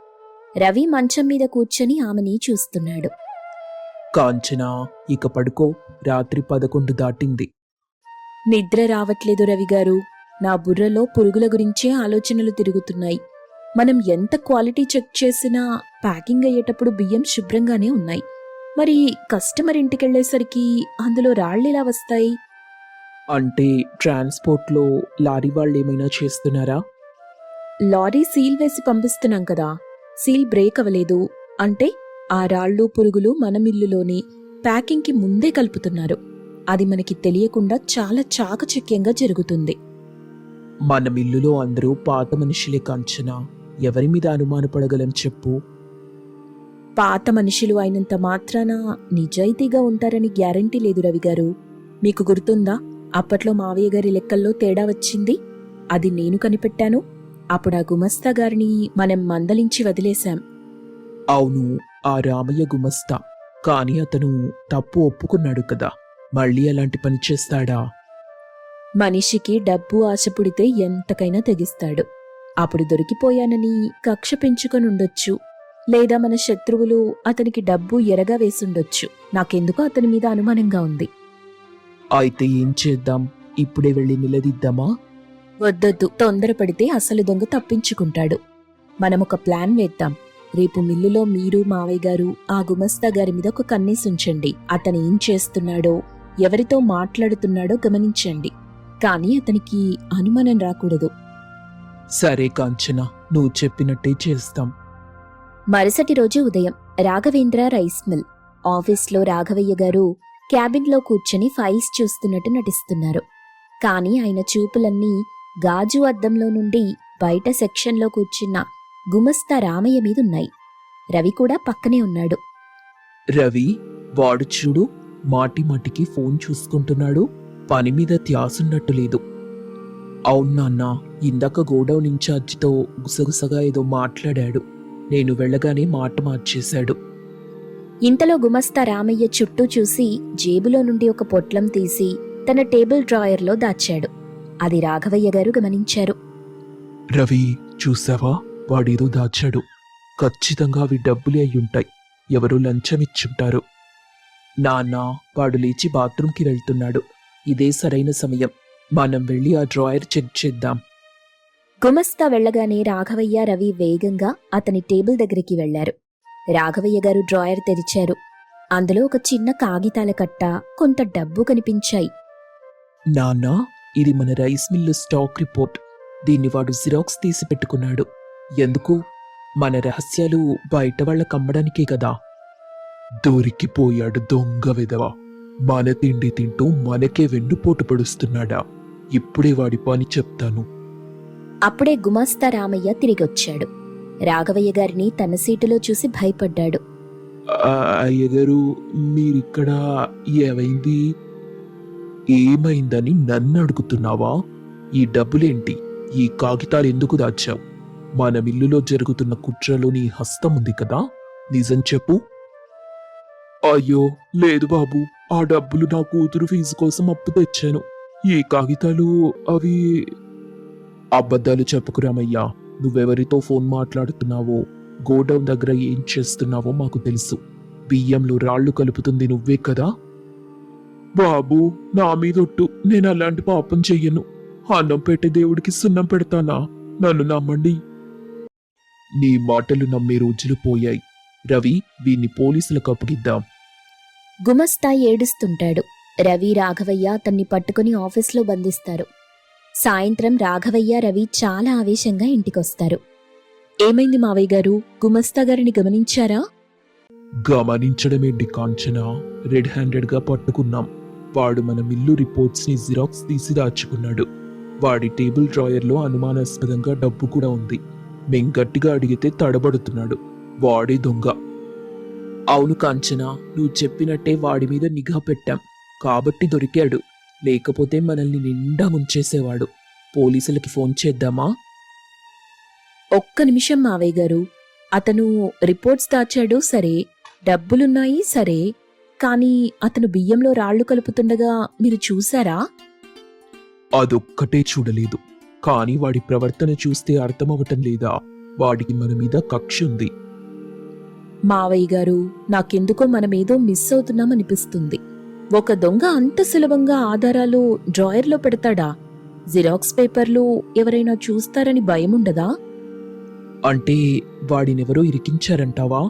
రవి మంచం మీద కూర్చొని ఆమెని చూస్తున్నాడు. కాంచనా, ఇక పడుకో. రాత్రి 11 దాటింది. నిద్ర రావట్లేదు రవిగారు. నా బుర్రలో పురుగుల గురించే ఆలోచనలు తిరుగుతున్నాయి. మనం ఎంత క్వాలిటీ చెక్ చేసినా ప్యాకింగ్ అయ్యేటప్పుడు బియ్యం శుభ్రంగానే ఉన్నాయి. మరి కస్టమర్ ఇంటికెళ్లేసరికి అందులో రాళ్ళెలా వస్తాయి? అంటే ట్రాన్స్పోర్ట్లో లారీ వాళ్ళు ఏమైనా చేస్తున్నారా? లారీ సీల్ వేసి పంపిస్తున్నాం కదా. సీల్ బ్రేక్ అవ్వలేదు అంటే ఆ రాళ్ళు పురుగులు మన మిల్లులోనే ప్యాకింగ్కి ముందే కలుపుతున్నారు. అది మనకి తెలియకుండా చాలా చాకచక్యంగా జరుగుతుంది. మన మిల్లులో అందరూ పాత మనుషులే కాంచనా. ఎవరి మీద అనుమానపడగలం చెప్పు? పాత మనుషులు అయినంత మాత్రాన నిజాయితీగా ఉంటారని గ్యారంటీ లేదు రవిగారు. మీకు గుర్తుందా, అప్పట్లో మావయ్య గారి లెక్కల్లో తేడా వచ్చింది? అది నేను కనిపెట్టాను. అప్పుడు ఆ గుమస్తా గారిని మనం మందలించి వదిలేశాం. అవును, ఆ రామయ్య గుమస్తా. కానీ అతను తప్పు ఒప్పుకున్నాడు కదా. మళ్ళీ అలాంటి పని చేస్తాడా? మనిషికి డబ్బు ఆశ పుడితే ఎంతకైనా తెగిస్తాడు. అప్పుడు దొరికిపోయానని కక్ష పెంచుకొనుండొచ్చు. లేదా మన శత్రువులు అతనికి డబ్బు ఎరగా వేసుండొచ్చు. నాకెందుకో అతని మీద అనుమానంగా ఉంది. అయితే ఏం చేద్దాం? ఇప్పుడే వెళ్ళి నిలదీద్దామా? వద్దొద్దు, తొందరపడితే అసలు దొంగ తప్పించుకుంటాడు. మనమొక ప్లాన్ వేద్దాం. రేపు మిల్లులో మీరు మావయ్య గారు ఆ గుమస్తా గారి మీద ఒక కన్నేసుంచండి. అతను ఏం చేస్తున్నాడో, ఎవరితో మాట్లాడుతున్నాడో గమనించండి. కానీ అతనికి అనుమానం రాకూడదు. సరే కాంచనా, నువ్వు చెప్పినట్టే చేస్తాం. మరుసటి రోజు ఉదయం రాఘవేంద్ర రైస్ మిల్ ఆఫీస్లో రాఘవయ్య గారు క్యాబిన్లో కూర్చొని ఫైల్స్ చూస్తున్నట్టు నటిస్తున్నారు. కానీ ఆయన చూపులన్నీ గాజు అద్దంలో నుండి బయట సెక్షన్లో కూర్చున్న గుమస్తా రామయ్య మీదున్నాయి. రవి కూడా పక్కనే ఉన్నాడు. రవి, వాడు చూడు, మాటి మాటికి ఫోన్ చూసుకుంటున్నాడు. పని మీద ధ్యాసున్నట్టు లేదు. అవును నాన్న, ఇందాక గోడౌన్ ఇన్ఛార్జితో గుసగుసగా ఏదో మాట్లాడాడు. నేను వెళ్ళగానే మాట మార్చేశాడు. ఇంతలో గుమస్తా రామయ్య చుట్టూ చూసి జేబులో నుండి ఒక పొట్లం తీసి తన టేబుల్ డ్రాయర్లో దాచాడు. అది రాఘవయ్య గారు గమనించారు. రవి, చూసావా? వాడేదో దాచాడు. ఖచ్చితంగా అవి డబ్బులే అయ్యుంటాయి. ఎవరో లంచమిచ్చుంటారు. నాన్న, వాడు లేచి బాత్రూంకి వెళ్తున్నాడు. ఇదే సరైన సమయం. మనం వెళ్ళి ఆ డ్రాయర్ చెక్ చేద్దాం. గుమస్తా వెళ్ళగానే రాఘవయ్య, రవి వేగంగా అతని టేబుల్ దగ్గరికి వెళ్లారు. రాఘవయ్య గారు డ్రాయర్ తెరిచారు. అందులో ఒక చిన్న కాగితాల కట్ట, కొంత డబ్బు కనిపించాయి. నాన్న, ఇది మన రైస్ మిల్లు స్టాక్ రిపోర్ట్. దీన్ని వాడు జిరాక్స్ తీసి పెట్టుకున్నాడు. ఎందుకు? మన రహస్యాలు బయట వాళ్ళకి అమ్మడానికే కదా. దొరికిపోయాడు దొంగ విధవ. మన తిండి తింటూ మనకే వెన్నుపోటు పడుస్తున్నాడా? ఇప్పుడే వాడి పని చెప్తాను. అప్పుడే గుమస్తా రామయ్య తిరిగొచ్చాడు. రాఘవయ్య గారిని తన సీటులో చూసి భయపడ్డాడు. అయ్యగారు, మీరిక్కడ ఏమైంది? ఏమైందని నన్ను అడుగుతున్నావా? ఈ డబ్బులేంటి? ఈ కాగితాలు ఎందుకు దాచావు? మన మిల్లులో జరుగుతున్న కుట్రలో నీ హస్తం ఉంది కదా, నిజం చెప్పు. అయ్యో లేదు బాబు, ఆ డబ్బులు నా కూతురు ఫీజు కోసం అప్పు తెచ్చాను. ఈ కాగితాలు అవి... అబద్ధాలు చెప్పుకు రామయ్యా. నువ్వెవరితో ఫోన్ మాట్లాడుతున్నావో, గోడౌన్ దగ్గర ఏం చేస్తున్నావో మాకు తెలుసు. బియ్యంలో రాళ్లు కలుపుతుంది నువ్వే కదా. బాబు, నా మీదొట్టు, నేను అలాంటి పాపం చెయ్యను. అన్నం పెట్టే దేవుడికి సున్నం పెడతానా? నన్ను నమ్మండి. నీ మాటలు నమ్మే రోజులు పోయాయి. రవి, వీన్ని పోలీసులకు అప్పగిద్దాం. గుమస్తా ఏడుస్తుంటాడు. రవి, రాఘవయ్య అతన్ని పట్టుకుని ఆఫీస్లో బంధిస్తారు. సాయంత్రం రాఘవయ్య, రవి చాలా ఆవేశంగా ఇంటికొస్తారు. ఏమైంది మావయ్య గారు? గుమస్తా గారిని గమనించారా? గమనించడమేంటి కాంచన, రెడ్ హ్యాండెడ్ గా పట్టుకున్నాం. వాడు మన మిల్లు రిపోర్ట్స్ ని జిరాక్స్ తీసి దాచుకున్నాడు. వాడి టేబుల్ డ్రాయర్లో అనుమానాస్పదంగా డబ్బు కూడా ఉంది. మేం గట్టిగా అడిగితే తడబడుతున్నాడు. వాడే దొంగ. అవును కాంచన, నువ్వు చెప్పినట్టే వాడి మీద నిఘా పెట్టాం కాబట్టి దొరికాడు. లేకపోతే మనల్ని నిండా ముంచేసేవాడు. పోలీసులకి ఫోన్ చేద్దామా? ఒక్క నిమిషం మావయ్య గారు. అతను రిపోర్ట్స్ దాచాడు సరే, డబ్బులున్నాయి సరే, కానీ అతను బియ్యంలో రాళ్లు కలుపుతుండగా మీరు చూశారా? అదొక్కటే చూడలేదు. కానీ వాడి ప్రవర్తన చూస్తే అర్థమవటం లేదా? వాడికి మన మీద కక్ష ఉంది. మావయ్య గారు, నాకెందుకో మనమేదో మిస్ అవుతున్నామనిపిస్తుంది. ఒక దొంగ అంత సులభంగా ఆధారాలు డ్రాయర్లో పెడతాడా? జిరాక్స్ పేపర్లు ఎవరైనా చూస్తారని భయముండదా? అంటే వాడినెవరో ఇరికించారంటావా?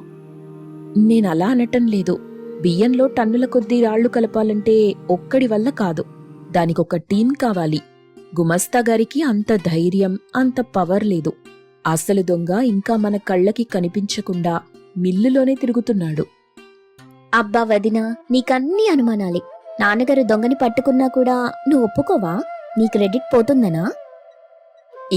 నేనలా అనటం లేదు. బియ్యంలో టన్నుల కొద్దీ రాళ్లు కలపాలంటే ఒక్కడి వల్ల కాదు. దానికొక టీం కావాలి. గుమస్తా గారికి అంత ధైర్యం, అంత పవర్ లేదు. అసలు దొంగ ఇంకా మన కళ్ళకి కనిపించకుండా మిల్లులోనే తిరుగుతున్నాడు. అబ్బా వదినా, నీకన్నీ అనుమానాలే. నాన్నగారు దొంగని పట్టుకున్నా కూడా నువ్వు ఒప్పుకోవా? నీ క్రెడిట్ పోతుందనా?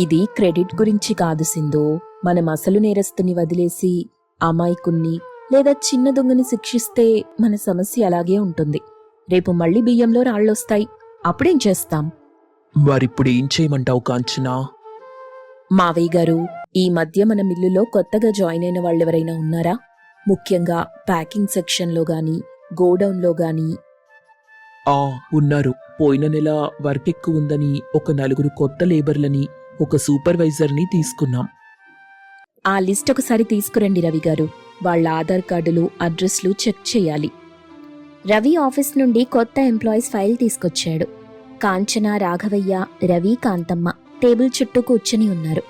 ఇది క్రెడిట్ గురించి కాదు సింధు. మనం అసలు నేరస్తుని వదిలేసి అమాయకుణ్ణి లేదా చిన్న దొంగని శిక్షిస్తే మన సమస్య అలాగే ఉంటుంది. రేపు మళ్ళీ బియ్యంలో రాళ్ళొస్తాయి. అప్పుడేం చేస్తాం? మరిప్పుడు ఏం చేయమంటావు కాంచనా? మావయ్య గారు, ఈ మధ్య మన మిల్లులో కొత్తగా జాయిన్ అయిన వాళ్ళెవరైనా ఉన్నారా? ముఖ్యంగా ప్యాకింగ్ సెక్షన్లో గాని, గోడౌన్లో గాని. ఉన్నారు. పోయిన నెల వర్క్ ఎక్కువ ఉందని ఒక 4 కొత్త లేబర్లని, ఒక సూపర్వైజర్ని తీసుకున్నాం. ఆ లిస్ట్ ఒకసారి తీసుకురండి రవి గారు. వాళ్ళ ఆధార్ కార్డులు, అడ్రస్లు చెక్ చేయాలి. రవి ఆఫీస్ నుండి కొత్త ఎంప్లాయీస్ ఫైల్ తీసుకొచ్చాడు. కాంచన, రాఘవయ్య, రవి, కాంతమ్మ టేబుల్ చుట్టూ కూర్చుని ఉన్నారు.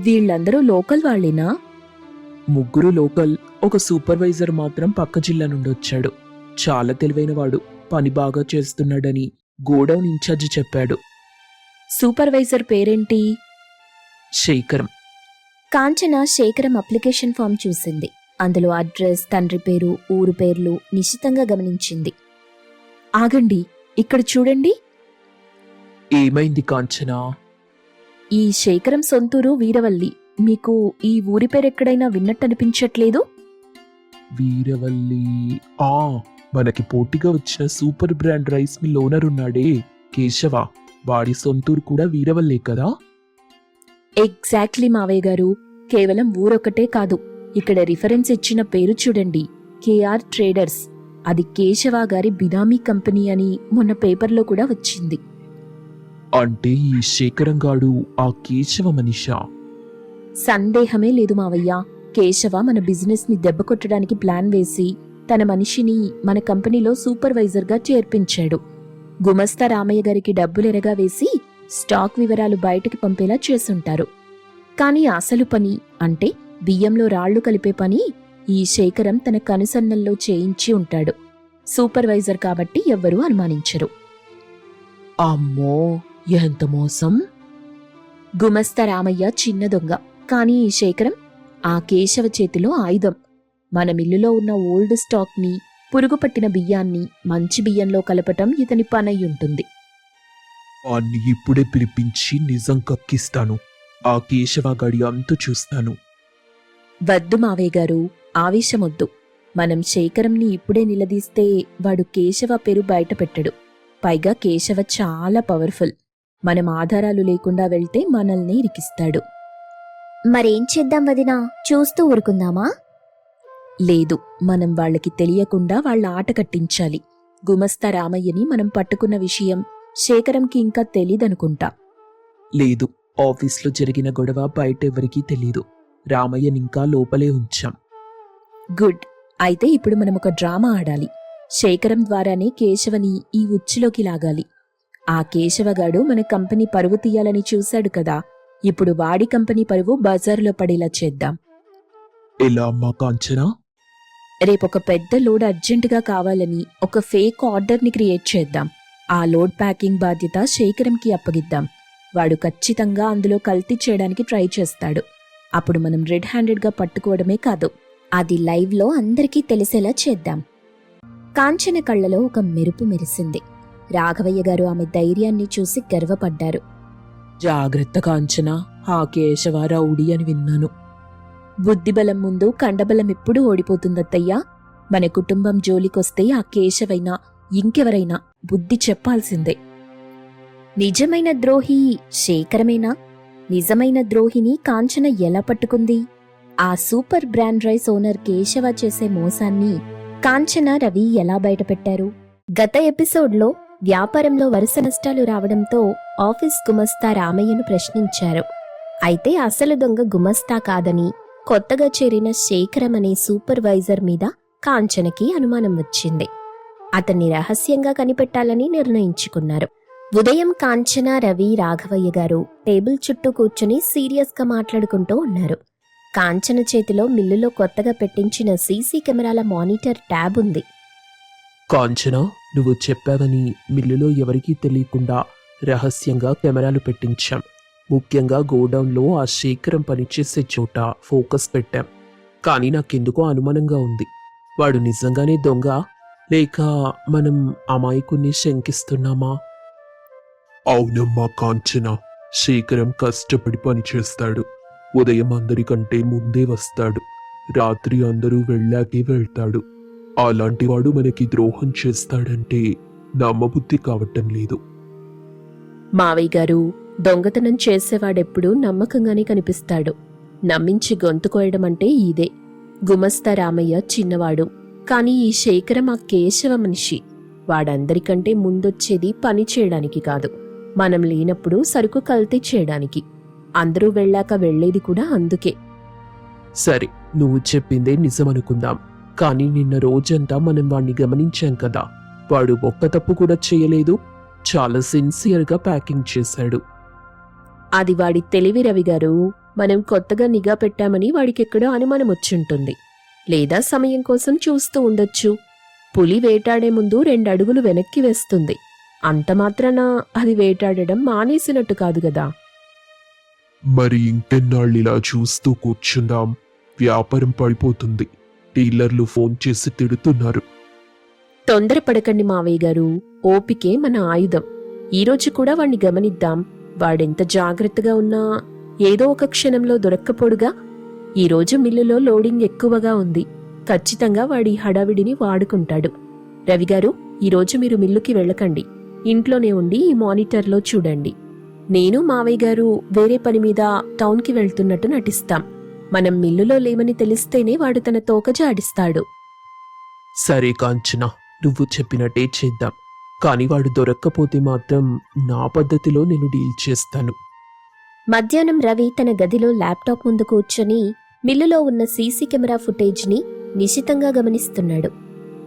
వీళ్ళందరూ లోకల్ వాళ్ళేనా? 3 లోకల్, ఒక సూపర్వైజర్ మాత్రం పక్క జిల్లా నుండి వచ్చాడు. చాలా తెలివైనవాడు. పని బాగా చేస్తున్నాడని గోడౌన్ ఇన్ఛార్జ్ చెప్పాడు. సూపర్వైజర్ పేరేంటి? శేఖరం. కాంచన శేఖరం అప్లికేషన్ ఫామ్ చూసింది. అందులో అడ్రస్, తండ్రి పేరు, ఊరు పేర్లు నిశితంగా గమనించింది. ఆగండి, ఇక్కడ చూడండి. ఏమైంది కాంచనా? ఈ శేఖరం సొంతూరు వీరవల్లి. మీకు ఈ ఊరి పేరెక్కడైనా విన్నట్టనిపించట్లేదు? వీరవల్లి? మనకి పోటీగా వచ్చిన super brand rice mill owner ఉన్నాడే, కేశవ. వాడి సొంతూరు కూడా వీరవల్లే కదా? ఎగ్జాక్ట్లీ మావయ్య గారు. కేవలం ఊరొకటే కాదు, ఇక్కడ రిఫరెన్స్ ఇచ్చిన పేరు చూడండి, కేఆర్ ట్రేడర్స్. అది కేశవ గారి బినామీ కంపెనీ అని మొన్న పేపర్లో కూడా వచ్చింది. అంటే ఈ శేఖరంగాడు ఆ కేశవ మనిషా? సందేహమే లేదు మావయ్య. కేశవ మన బిజినెస్ ని దెబ్బ కొట్టడానికి ప్లాన్ వేసి తన మనిషిని మన కంపెనీలో సూపర్వైజర్గా చేర్పించాడు. గుమస్తా రామయ్య గారికి డబ్బులెరగా వేసి స్టాక్ వివరాలు బయటకి పంపేలా చేసుంటారు. కానీ అసలు పని అంటే బియ్యంలో రాళ్లు కలిపే పని ఈ శేఖరం తన కనుసన్నల్లో చేయించి ఉంటాడు. సూపర్వైజర్ కాబట్టి ఎవ్వరూ అనుమానించరు. అమ్మో, ఎంత మోసం! గుమస్తా రామయ్య చిన్న దొంగ, కానీ ఈ శేఖరం ఆ కేశవ చేతిలో ఆయుధం. మన మిల్లులో ఉన్న ఓల్డ్ స్టాక్ని, పురుగుపట్టిన బియ్యాన్ని మంచి బియ్యంలో కలపటం ఇతని పనయ్యుంటుంది. వాణ్ణి ఇప్పుడే పిలిపించి నిజం కక్కిస్తాను. ఆ కేశవగాడి అంతు చూస్తాను. వద్దు మావయ్య గారు, ఆవేశమొద్దు. మనం శేఖరంని ఇప్పుడే నిలదీస్తే వాడు కేశవ పేరు బయటపెట్టడు. పైగా కేశవ చాలా పవర్ఫుల్. మనం ఆధారాలు లేకుండా వెళ్తే మనల్ని ఇరికిస్తాడు. మరేం చేద్దాం వదినా? చూస్తూ ఊరుకుందామా? లేదు, మనం వాళ్ళకి తెలియకుండా వాళ్ళ ఆట కట్టించాలి. గుమస్తా రామయ్యని మనం పట్టుకున్న విషయం శేఖరంకి ఇంకా తెలీదనుకుంటా. లేదు, ఆఫీస్లో జరిగిన గొడవ బయటెవ్వరికీ తెలీదు. రామయ్యనింకా లోపలే ఉంచాం. గుడ్. అయితే ఇప్పుడు మనం ఒక డ్రామా ఆడాలి. శేఖరం ద్వారానే కేశవని ఈ ఉచ్చులోకి లాగాలి. ఆ కేశవగాడు మన కంపెనీ పరువు తీయాలని చూశాడు కదా, ఇప్పుడు వాడి కంపెనీ పరువు బజారులో పడేలా చేద్దాం. ఎలా అమ్మా కాంచనా? రేపొక పెద్ద లోడ్ అర్జెంటుగా కావాలని ఒక ఫేక్ ఆర్డర్ని క్రియేట్ చేద్దాం. ఆ లోడ్ ప్యాకింగ్ బాధ్యత శేఖరంకి అప్పగిద్దాం. వాడు ఖచ్చితంగా అందులో కల్తీ చేయడానికి ట్రై చేస్తాడు. అప్పుడు మనం రెడ్ హ్యాండెడ్గా పట్టుకోవడమే కాదు, అది లైవ్లో అందరికీ తెలిసేలా చేద్దాం. కాంచన కళ్ళలో ఒక మెరుపు మెరిసింది. రాఘవయ్య గారు ఆమె ధైర్యాన్ని చూసి గర్వపడ్డారు. జాగ్రత్త కాంచనా, ఆ కేశవ రౌడీ అని విన్నాను. బుద్ధిబలం ముందు కండబలం ఎప్పుడూ ఓడిపోతుందత్తయ్యా. మన కుటుంబం జోలికొస్తే ఆ కేశవైనా ఇంకెవరైనా బుద్ధి చెప్పాల్సిందే. నిజమైన ద్రోహి శేఖరమేనా? నిజమైన ద్రోహిని కాంచన ఎలా పట్టుకుంది? ఆ super brand rice owner Keshava చేసే మోసాన్ని కాంచన, రవి ఎలా బయటపెట్టారు? గత ఎపిసోడ్లో వ్యాపారంలో వరుస నష్టాలు రావడంతో ఆఫీస్ గుమస్తా రామయ్యను ప్రశ్నించారు. అయితే అసలు దొంగ గుమస్తా కాదని కొత్తగా చేరిన శేఖరం అనే సూపర్వైజర్ మీద కాంచనకి అనుమానం వచ్చింది. అతన్ని రహస్యంగా కనిపెట్టాలని నిర్ణయించుకున్నారు. ఉదయం కాంచన, రవి, రాఘవయ్య గారు టేబుల్ చుట్టూ కూర్చుని సీరియస్గా మాట్లాడుకుంటూ ఉన్నారు. కాంచన చేతిలో మిల్లులో కొత్తగా పెట్టించిన సీసీ కెమెరాల మానిటర్ ట్యాబ్ ఉంది. కాంచనా, నువ్వు చెప్పావని మిల్లులో ఎవరికీ తెలియకుండా రహస్యంగా కెమెరాలు పెట్టించాం. ముఖ్యంగా గోడౌన్లో ఆ శేఖరం పనిచేసే చోట ఫోకస్ పెట్టాం. కానీ నాకెందుకో అనుమానంగా ఉంది. వాడు నిజంగానే దొంగ, లేక మనం అమాయకుణ్ణి శంకిస్తున్నామా? అవునమ్మా కాంచనా, శేఖరం కష్టపడి పనిచేస్తాడు. ఉదయం అందరికంటే ముందే వస్తాడు, రాత్రి అందరూ వెళ్ళాకే వెళ్తాడు. అలాంటివాడు మనకి ద్రోహం చేస్తాడంటే నమ్మబుద్ధి కావటం లేదు. మావయ్య గారు, దొంగతనం చేసేవాడెప్పుడూ నమ్మకంగానే కనిపిస్తాడు. నమ్మించి గొంతుకోయడం అంటే ఇదే. గుమస్తా రామయ్య చిన్నవాడు, కానీ ఈ శేఖరం ఆ కేశవ మనిషి. వాడందరికంటే ముందొచ్చేది పని చేయడానికి కాదు, మనం లేనప్పుడు సరుకు కల్తీ చేయడానికి. అందరూ వెళ్ళాక వెళ్లేది కూడా అందుకే. సరే, నువ్వు చెప్పిందే నిజమనుకుందాం. కానీ నిన్న రోజంతా మనం వాణ్ణి గమనించాం కదా. వాడు ఒక్క తప్పు కూడా చేయలేదు. చాలా సిన్సియర్గా ప్యాకింగ్ చేశాడు. అది వాడి తెలివి రవి గారు. మనం కొత్తగా నిఘా పెట్టామని వాడికెక్కడో అనుమానం వచ్చుంటుంది. లేదా సమయం కోసం చూస్తూ ఉండొచ్చు. పులి వేటాడే ముందు 2 అడుగులు వెనక్కి వేస్తుంది. అంత మాత్రాన అది వేటాడడం మానేసినట్టు కాదు గదా. మరి ఇంకెన్నాళ్ళిలా చూస్తూ కూర్చుందాం? వ్యాపారం పడిపోతుంది. డీలర్లు ఫోన్ చేసి తిడుతున్నారు. తొందరపడకండి మావయ్య గారు, ఓపికే మన ఆయుధం. ఈరోజు కూడా వాణ్ణి గమనిద్దాం. వాడెంత జాగ్రత్తగా ఉన్నా ఏదో ఒక క్షణంలో దొరక్కపోడుగా. ఈరోజు మిల్లులో లోడింగ్ ఎక్కువగా ఉంది. ఖచ్చితంగా వాడి హడావిడిని వాడుకుంటాడు. రవిగారు, ఈరోజు మీరు మిల్లుకి వెళ్ళకండి. ఇంట్లోనే ఉండి ఈ మానిటర్లో చూడండి. నేను మావయ్య గారు వేరే పని మీద టౌన్కి వెళ్తున్నట్టు నటిస్తాం. మనం మిల్లులో లేమని తెలిస్తేనే వాడు తన తోక జాడిస్తాడు. సరే కాంచన, నువ్వు చెప్పినట్టే చేద్దాం. కానీ వాడు దొరక్కపోతే మాత్రం నా పద్ధతిలో నేను డీల్ చేస్తాను. మధ్యాహ్నం రవి తన గదిలో ల్యాప్టాప్ ముందు కూర్చొని మిల్లులో ఉన్న సీసీ కెమెరా ఫుటేజ్ని నిశితంగా గమనిస్తున్నాడు.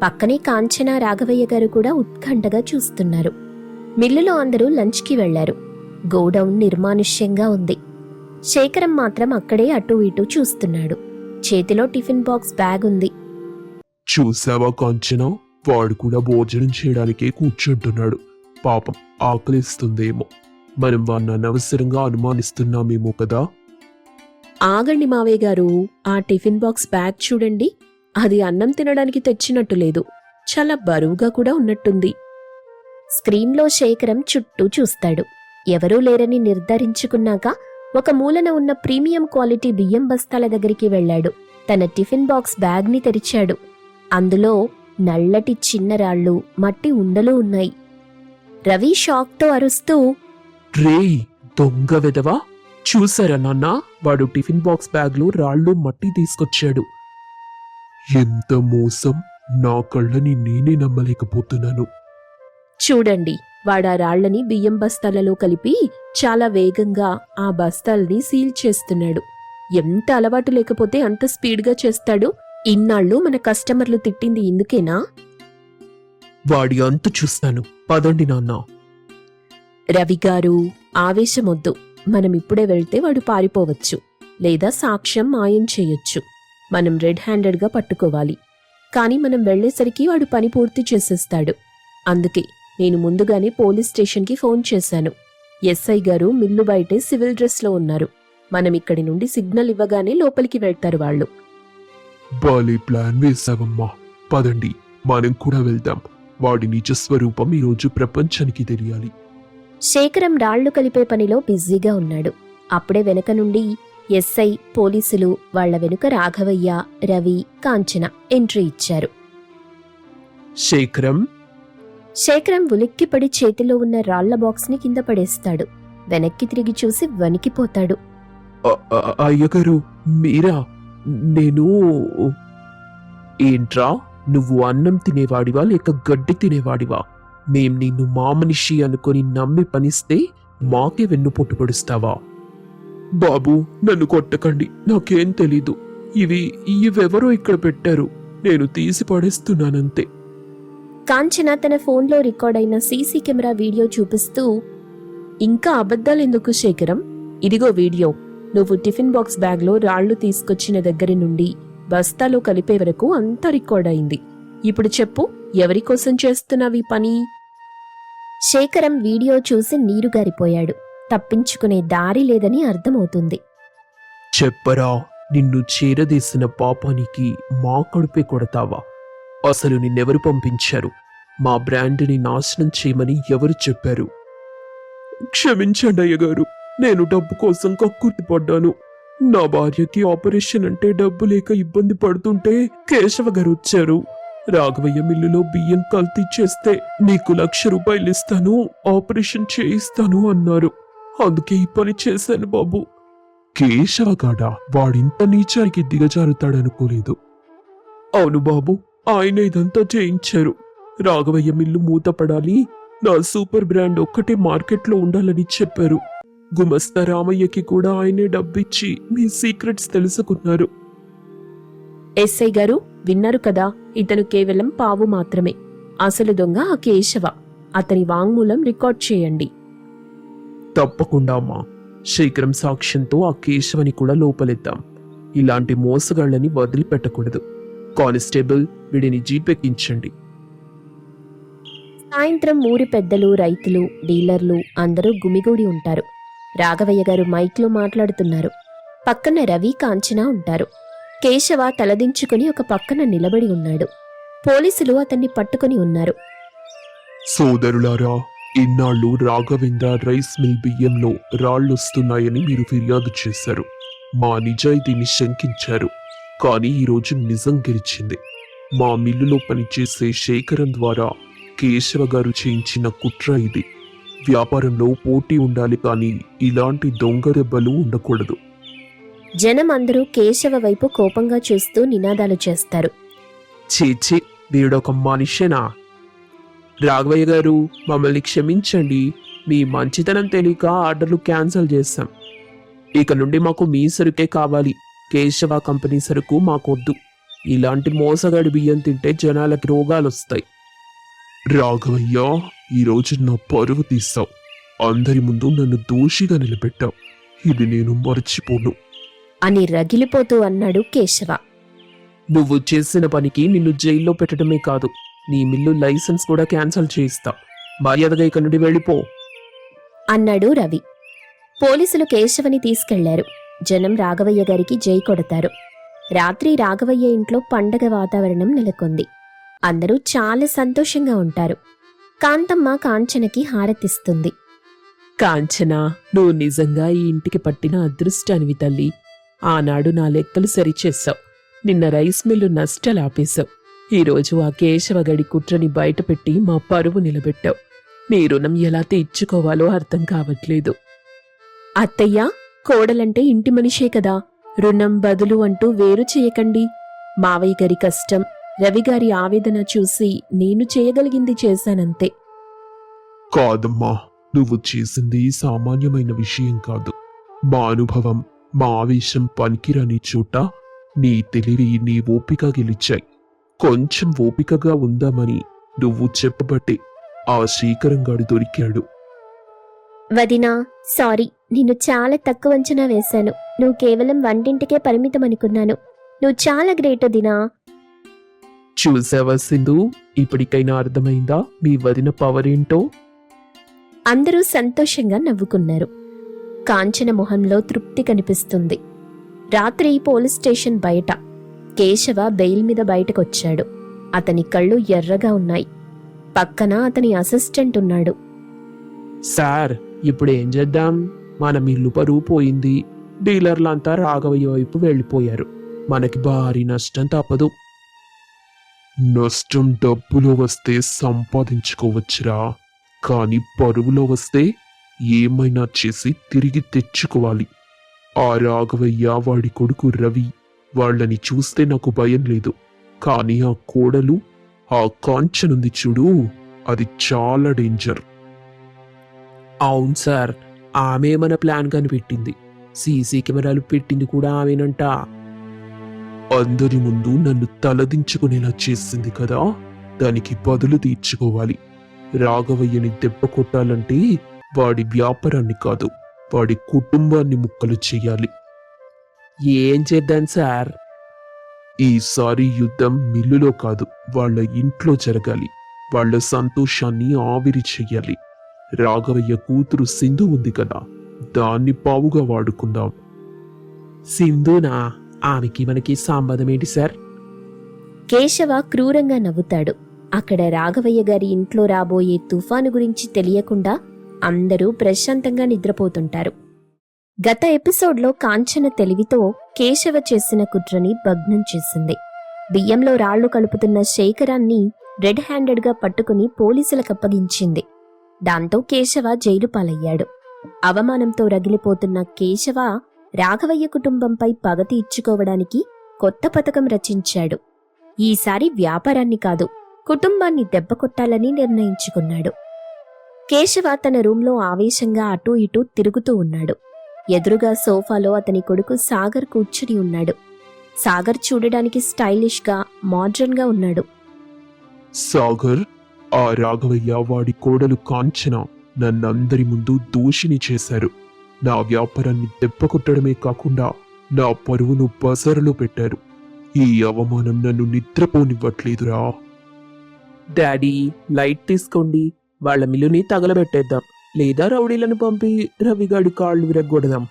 పక్కనే కాంచన, రాఘవయ్య గారు కూడా ఉత్కంఠగా చూస్తున్నారు. మిల్లులో అందరూ లంచ్కి వెళ్లారు. గోడౌన్ నిర్మానుష్యంగా ఉంది. శేఖరం మాత్రం అక్కడే అటూ ఇటూ చూస్తున్నాడు. చేతిలో టిఫిన్ బాక్స్ బ్యాగ్ ఉంది. చూసావా కాంచన, వాడు కూడా భోజనం చేయడానికే కూర్చుంటున్నాడు. పాపం ఆకలిస్తుందేమో. మనం వాడిని అనవసరంగా అనుమానిస్తున్నామేమో కదా. ఆగండి మావయ్య గారు, ఆ టిఫిన్ బాక్స్ బ్యాగ్ చూడండి. అది అన్నం తినడానికి తెచ్చినట్టు లేదు, చాలా బరువుగా కూడా ఉన్నట్టుంది. స్క్రీన్లో శేఖరం చుట్టూ చూస్తాడు. ఎవరూ లేరని నిర్ధారించుకున్నాక ఒక మూలన ఉన్న ప్రీమియం క్వాలిటీ బియ్యం బస్తాల దగ్గరికి వెళ్ళాడు. తన టిఫిన్ బాక్స్ బ్యాగ్ని తెరిచాడు. అందులో నల్లటి చిన్న రాళ్ళు, మట్టి ఉండలు ఉన్నాయి. రవి షాక్తో అరుస్తూ, రేయ్ దొంగ వెదవా, చూసారా నాన్న, వాడు టిఫిన్ బాక్స్ బ్యాగ్లో రాళ్ళు మట్టి తీసుకొచ్చాడు. ఎంత మోసం! నా కళ్ళని నేనే నమ్మలేకపోతున్నాను. చూడండి, వాడా రాళ్లని బియ్యం బస్తాలలో కలిపి చాలా వేగంగా ఆ బస్తాల్ని సీల్ చేస్తున్నాడు. ఎంత అలవాటు లేకపోతే అంత స్పీడ్గా చేస్తాడు. ఇన్నాళ్ళు మన కస్టమర్లు తిట్టింది ఇందుకేనా? వాడి అంతు చూస్తాను, పదండి నాన్న. రవిగారు, ఆవేశమొద్దు. మనమిప్పుడే వెళ్తే వాడు పారిపోవచ్చు, లేదా సాక్ష్యం మాయం చేయొచ్చు. మనం రెడ్ హ్యాండెడ్గా పట్టుకోవాలి. కానీ మనం వెళ్లేసరికి వాడు పని పూర్తి చేసేస్తాడు. అందుకే నేను ముందుగానే పోలీస్ స్టేషన్కి ఫోన్ చేశాను. ఎస్ఐ గారు మిల్లు బయటే సివిల్ డ్రెస్లో ఉన్నారు. మనం ఇక్కడి నుండి సిగ్నల్ ఇవ్వగానే లోపలికి వెళ్తారు వాళ్ళు. బాలే ప్లాన్ వేశావమ్మా. పదండి, మనం కూడా వెళ్దాం. వాడి నిజస్వరూపం ఈరోజు ప్రపంచానికి తెలియాలి. శేఖరం రాళ్లు కలిపే పనిలో బిజీగా ఉన్నాడు. అప్పుడే వెనక నుండి ఎస్ఐ, పోలీసులు, వాళ్ల వెనుక రాఘవయ్య, రవి, కాంచన ఎంట్రీ ఇచ్చారు. శేఖరం ఉలిక్కిపడి చేతిలో ఉన్న రాళ్ల బాక్స్ని కింద పడేస్తాడు. వెనక్కి తిరిగి చూసి వణికిపోతాడు. అయ్యగారు, మీరా? నేను ఏంట్రా, నువ్వు అన్నం తినేవాడివా లేక గడ్డి తినేవాడివా? మేం నిన్ను మా మనిషి అనుకొని నమ్మి పనిస్తే మాకే వెన్నుపోటు పొడుస్తావా? బాబు, నన్ను కొట్టకండి, నాకేం తెలీదు. ఇవెవరో ఇక్కడ పెట్టారు, నేను తీసి పడేస్తున్నానంతే. కాంచన తన ఫోన్లో రికార్డ్ అయిన సీసీ కెమెరా వీడియో చూపిస్తూ, ఇంకా అబద్ధాలెందుకు శేఖరం? ఇదిగో వీడియో. నువ్వు టిఫిన్ బాక్స్ బ్యాగ్లో రాళ్లు తీసుకొచ్చిన దగ్గర నుండి బస్తాలో కలిపే వరకు అంతా రికార్డ్ అయింది. ఇప్పుడు చెప్పు, ఎవరి కోసం చేస్తున్నావి పని? శేఖరం వీడియో చూసి నీరుగారిపోయాడు. తప్పించుకునే దారి లేదని అర్థమవుతుంది. చెప్పరా, నిన్ను చేరదీసిన పాపానికి మా కడుపే కొడతావా? అసలు నిన్నెవరు పంపించారు? మా బ్రాండ్ని నాశనం చేయమని ఎవరు చెప్పారు? క్షమించండి అయ్యగారు, నేను డబ్బు కోసం కక్కుర్తి పడ్డాను. నా భార్యకి ఆపరేషన్ అంటే డబ్బు లేక ఇబ్బంది పడుతుంటే కేశవ గారు వచ్చారు. రాఘవయ్య మిల్లులో బియ్యం కల్తీ చేస్తే నీకు 1,00,000 రూపాయలు ఇస్తాను, ఆపరేషన్ చేయిస్తాను అన్నారు. అందుకే ఈ పని చేశాను బాబు. కేశవగాడా? వాడింత నీచానికి దిగజారుతాడనుకోలేదు. అవును బాబు, ఆయన ఇదంతా చేయించారు. రాఘవయ్య మిల్లు మూతపడాలి, నా సూపర్ బ్రాండ్ ఒక్కటే మార్కెట్లో ఉండాలని చెప్పారు. గుమస్తా రామయ్యకి కూడా ఆయనే డబ్బిచ్చి మీ సీక్రెట్స్ తెలుసుకున్నారు. ఎస్ఐ గారు, విన్నారు కదా, ఇతను కేవలం పావు మాత్రమే. అసలు దొంగ ఆ కేశవ. అతని వాంగ్మూలం రికార్డ్ చేయండి. తప్పకుండా అమ్మా. శేఖరం సాక్ష్యంతో ఆ కేశవని కూడా లోపలేద్దాం. ఇలాంటి మోసగాళ్లని వదిలిపెట్టకూడదు. కానిస్టేబుల్, వీడిని జీపెక్కించండి. సాయంత్రం ఊరి పెద్దలు, రైతులు, డీలర్లు అందరూ గుమిగూడి ఉంటారు. రాఘవయ్య గారు మైక్లో మాట్లాడుతున్నారు. పక్కన రవి, కాంచన ఉంటారు. కేశవ తలదించుకుని ఒక పక్కన నిలబడి ఉన్నాడు. పోలీసులు అతన్ని పట్టుకుని ఉన్నారు. సోదరులారా, ఇన్నాళ్ళు రాఘవేంద్ర రైస్ మిల్ బియ్యంలో రాళ్లొస్తున్నాయని మీరు ఫిర్యాదు చేశారు. మా నిజాయితీని శంకించారు. కానీ ఈరోజు నిజం గెలిచింది. మా మిల్లులో పనిచేసే శేఖరం ద్వారా కేశవ గారు చేయించిన కుట్ర ఇది. వ్యాపారంలో పోటీ ఉండాలి, కానీ ఇలాంటి దొంగ దెబ్బలు ఉండకూడదు. జనం అందరూ కేశవ వైపు కోపంగా చూస్తూ నినాదాలు చేస్తారు. చీచి, వీడొక మనిషేనా? రాఘవయ్య గారు, మమ్మల్ని క్షమించండి. మీ మంచితనం తెలియక ఆర్డర్లు క్యాన్సిల్ చేస్తాం. ఇక నుండి మాకు మీ సరుకే కావాలి. కేశవ కంపెనీ సరుకు మాకొద్దు. ఇలాంటి మోసగాడి బియ్యం తింటే జనాలకి రోగాలు వస్తాయి. రాఘవయ్య, ఈరోజు నా పరువు తీస్తావు. అందరి ముందు నన్ను దోషిగా నిలబెట్టావు. ఇది నేను మర్చిపోను. అని రగిలిపోతూ అన్నాడు కేశవ. నువ్వు చేసిన పనికి నిన్ను జైల్లో పెట్టడమే కాదు, నీ మిల్లు లైసెన్స్ కూడా క్యాన్సిల్ చేయిస్తా. మర్యాదగా ఇక నుండి వెళ్ళిపో అన్నాడు రవి. పోలీసులు కేశవని తీసుకెళ్లారు. జనం రాఘవయ్య గారికి జై కొడతారు. రాత్రి రాఘవయ్య ఇంట్లో పండగ వాతావరణం నెలకొంది. అందరూ చాలా సంతోషంగా ఉంటారు. కాంతమ్మ కాంచనకి హారతిస్తుంది. కాంచన, నువ్వు నిజంగా ఈ ఇంటికి పట్టిన అదృష్టానివి తల్లి. ఆనాడు నా లెక్కలు సరిచేశావు. నిన్న రైస్ మిల్లు నష్టాలు ఆపేశావు. ఈరోజు ఆ కేశవగడి కుట్రని బయటపెట్టి మా పరువు నిలబెట్టావు. నీ రుణం ఎలా తీర్చుకోవాలో అర్థం కావట్లేదు. అత్తయ్య, కోడలంటే ఇంటి మనిషే కదా, రుణం బదులు అంటూ వేరు చేయకండి. మావయ్య గారి కష్టం, రవిగారి ఆవేదన చూసి నేను చేయగలిగింది చేశానంతే. కాదమ్మా, నువ్వు చేసింది సామాన్యమైన విషయం కాదు. మా అనుభవం, మా ఆవేశం పనికిరాని చోట నీ తెలివి, నీ ఓపిక గెలిచాయి. కొంచెం ఓపికగా ఉందామని నువ్వు చెప్పబట్టే ఆ శేఖరంగాడు దొరికాడు. వదినా, సారీ, నిన్ను చాలా తక్కువ అంచనా వేశాను. నువ్వు కేవలం వంటింటికే పరిమితం అనుకున్నాను. నువ్వు చాలా గ్రేట్ వదినా. చూసావా సింధు, ఇప్పటికైనా అర్థమైందా మీ వదిన పవర్ ఏంటో? అందరూ సంతోషంగా నవ్వుకున్నారు. కాంచన మొహంలో తృప్తి కనిపిస్తుంది. రాత్రి పోలీస్ స్టేషన్ బయట కేశవ బెయిల్ మీద బయటకొచ్చాడు. అతని కళ్ళు ఎర్రగా ఉన్నాయి. పక్కన అతని అసిస్టెంట్ ఉన్నాడు. సార్, ఇప్పుడు ఏం చేద్దాం? మన మిల్లు పరువు పోయింది. డీలర్లంతా రాఘవయ్య వైపు వెళ్ళిపోయారు. మనకి భారీ నష్టం తప్పదు. నష్టం డబ్బులో వస్తే సంపాదించుకోవచ్చురా, కానీ పరువులో వస్తే ఏమైనా చేసి తిరిగి తెచ్చుకోవాలి. ఆ రాఘవయ్య, వాడి కొడుకు రవి, వాళ్ళని చూస్తే నాకు భయం లేదు. కానీ ఆ కోడలు, ఆ కాంచనుంది చూడు, అది చాలా డేంజర్. అవును సార్, ఆమె మన ప్లాన్ కనిపెట్టింది. సీసీ కెమెరాలు పెట్టింది కూడా ఆమెనంట. అందరి ముందు నన్ను తలదించుకునేలా చేసింది కదా, దానికి బదులు తీర్చుకోవాలి. రాఘవయ్యని దెబ్బ కొట్టాలంటే వాడి వ్యాపారాన్ని కాదు, వాడి కుటుంబాన్ని ముక్కలు చెయ్యాలి. ఏం చేద్దాం సార్? ఈసారి యుద్ధం మిల్లులో కాదు, వాళ్ళ ఇంట్లో జరగాలి. వాళ్ళ సంతోషాన్ని ఆవిరి చెయ్యాలి. రాఘవయ్య కూతురు సింధు ఉంది కదా, దాన్ని పావుగా వాడుకుందాం. సింధునా? ఆమెకి మనకి సంబంధం ఏంటి సార్? కేశవ క్రూరంగా నవ్వుతాడు. అక్కడ రాఘవయ్య గారి ఇంట్లో రాబోయే తుఫాను గురించి తెలియకుండా అందరూ ప్రశాంతంగా నిద్రపోతుంటారు. గత ఎపిసోడ్లో కాంచన తెలివితో కేశవ చేసిన కుట్రని భగ్నం చేసింది. బియ్యంలో రాళ్లు కలుపుతున్న శేఖరాన్ని రెడ్ హ్యాండెడ్గా పట్టుకుని పోలీసులకప్పగించింది. దాంతో కేశవ జైలు పాలయ్యాడు. అవమానంతో రగిలిపోతున్న కేశవ రాఘవయ్య కుటుంబంపై పగ తీర్చుకోవడానికి కొత్త పథకం రచించాడు. ఈసారి వ్యాపారాన్ని కాదు, కుటుంబాన్ని దెబ్బకొట్టాలని నిర్ణయించుకున్నాడు. కేశవ తన రూంలో ఆవేశంగా అటూ ఇటూ తిరుగుతూ ఉన్నాడు. ఎదురుగా సోఫాలో అతని కొడుకు సాగర్ కూర్చుని ఉన్నాడు. సాగర్ చూడడానికి స్టైలిష్గా, మోడ్రన్గా ఉన్నాడు. సాగర్, ఆ రాఘవయ్య, వాడి కోడలు కాంచన నన్నందరి ముందు దోషిని చేశారు. నా వ్యాపారాన్ని దెబ్బకొట్టడమే కాకుండా నా పరువును బజారులో పెట్టారు. ఈ అవమానం నన్ను నిద్రపోనివ్వట్లేదురా. డాడీ, లైట్ తీసుకోండి. వాళ్ళ మిల్లుని తగలబెట్టేద్దాం, లేదా రౌడీలను పంపి రవిగాడి కాళ్ళు విరగ్గొడదాం.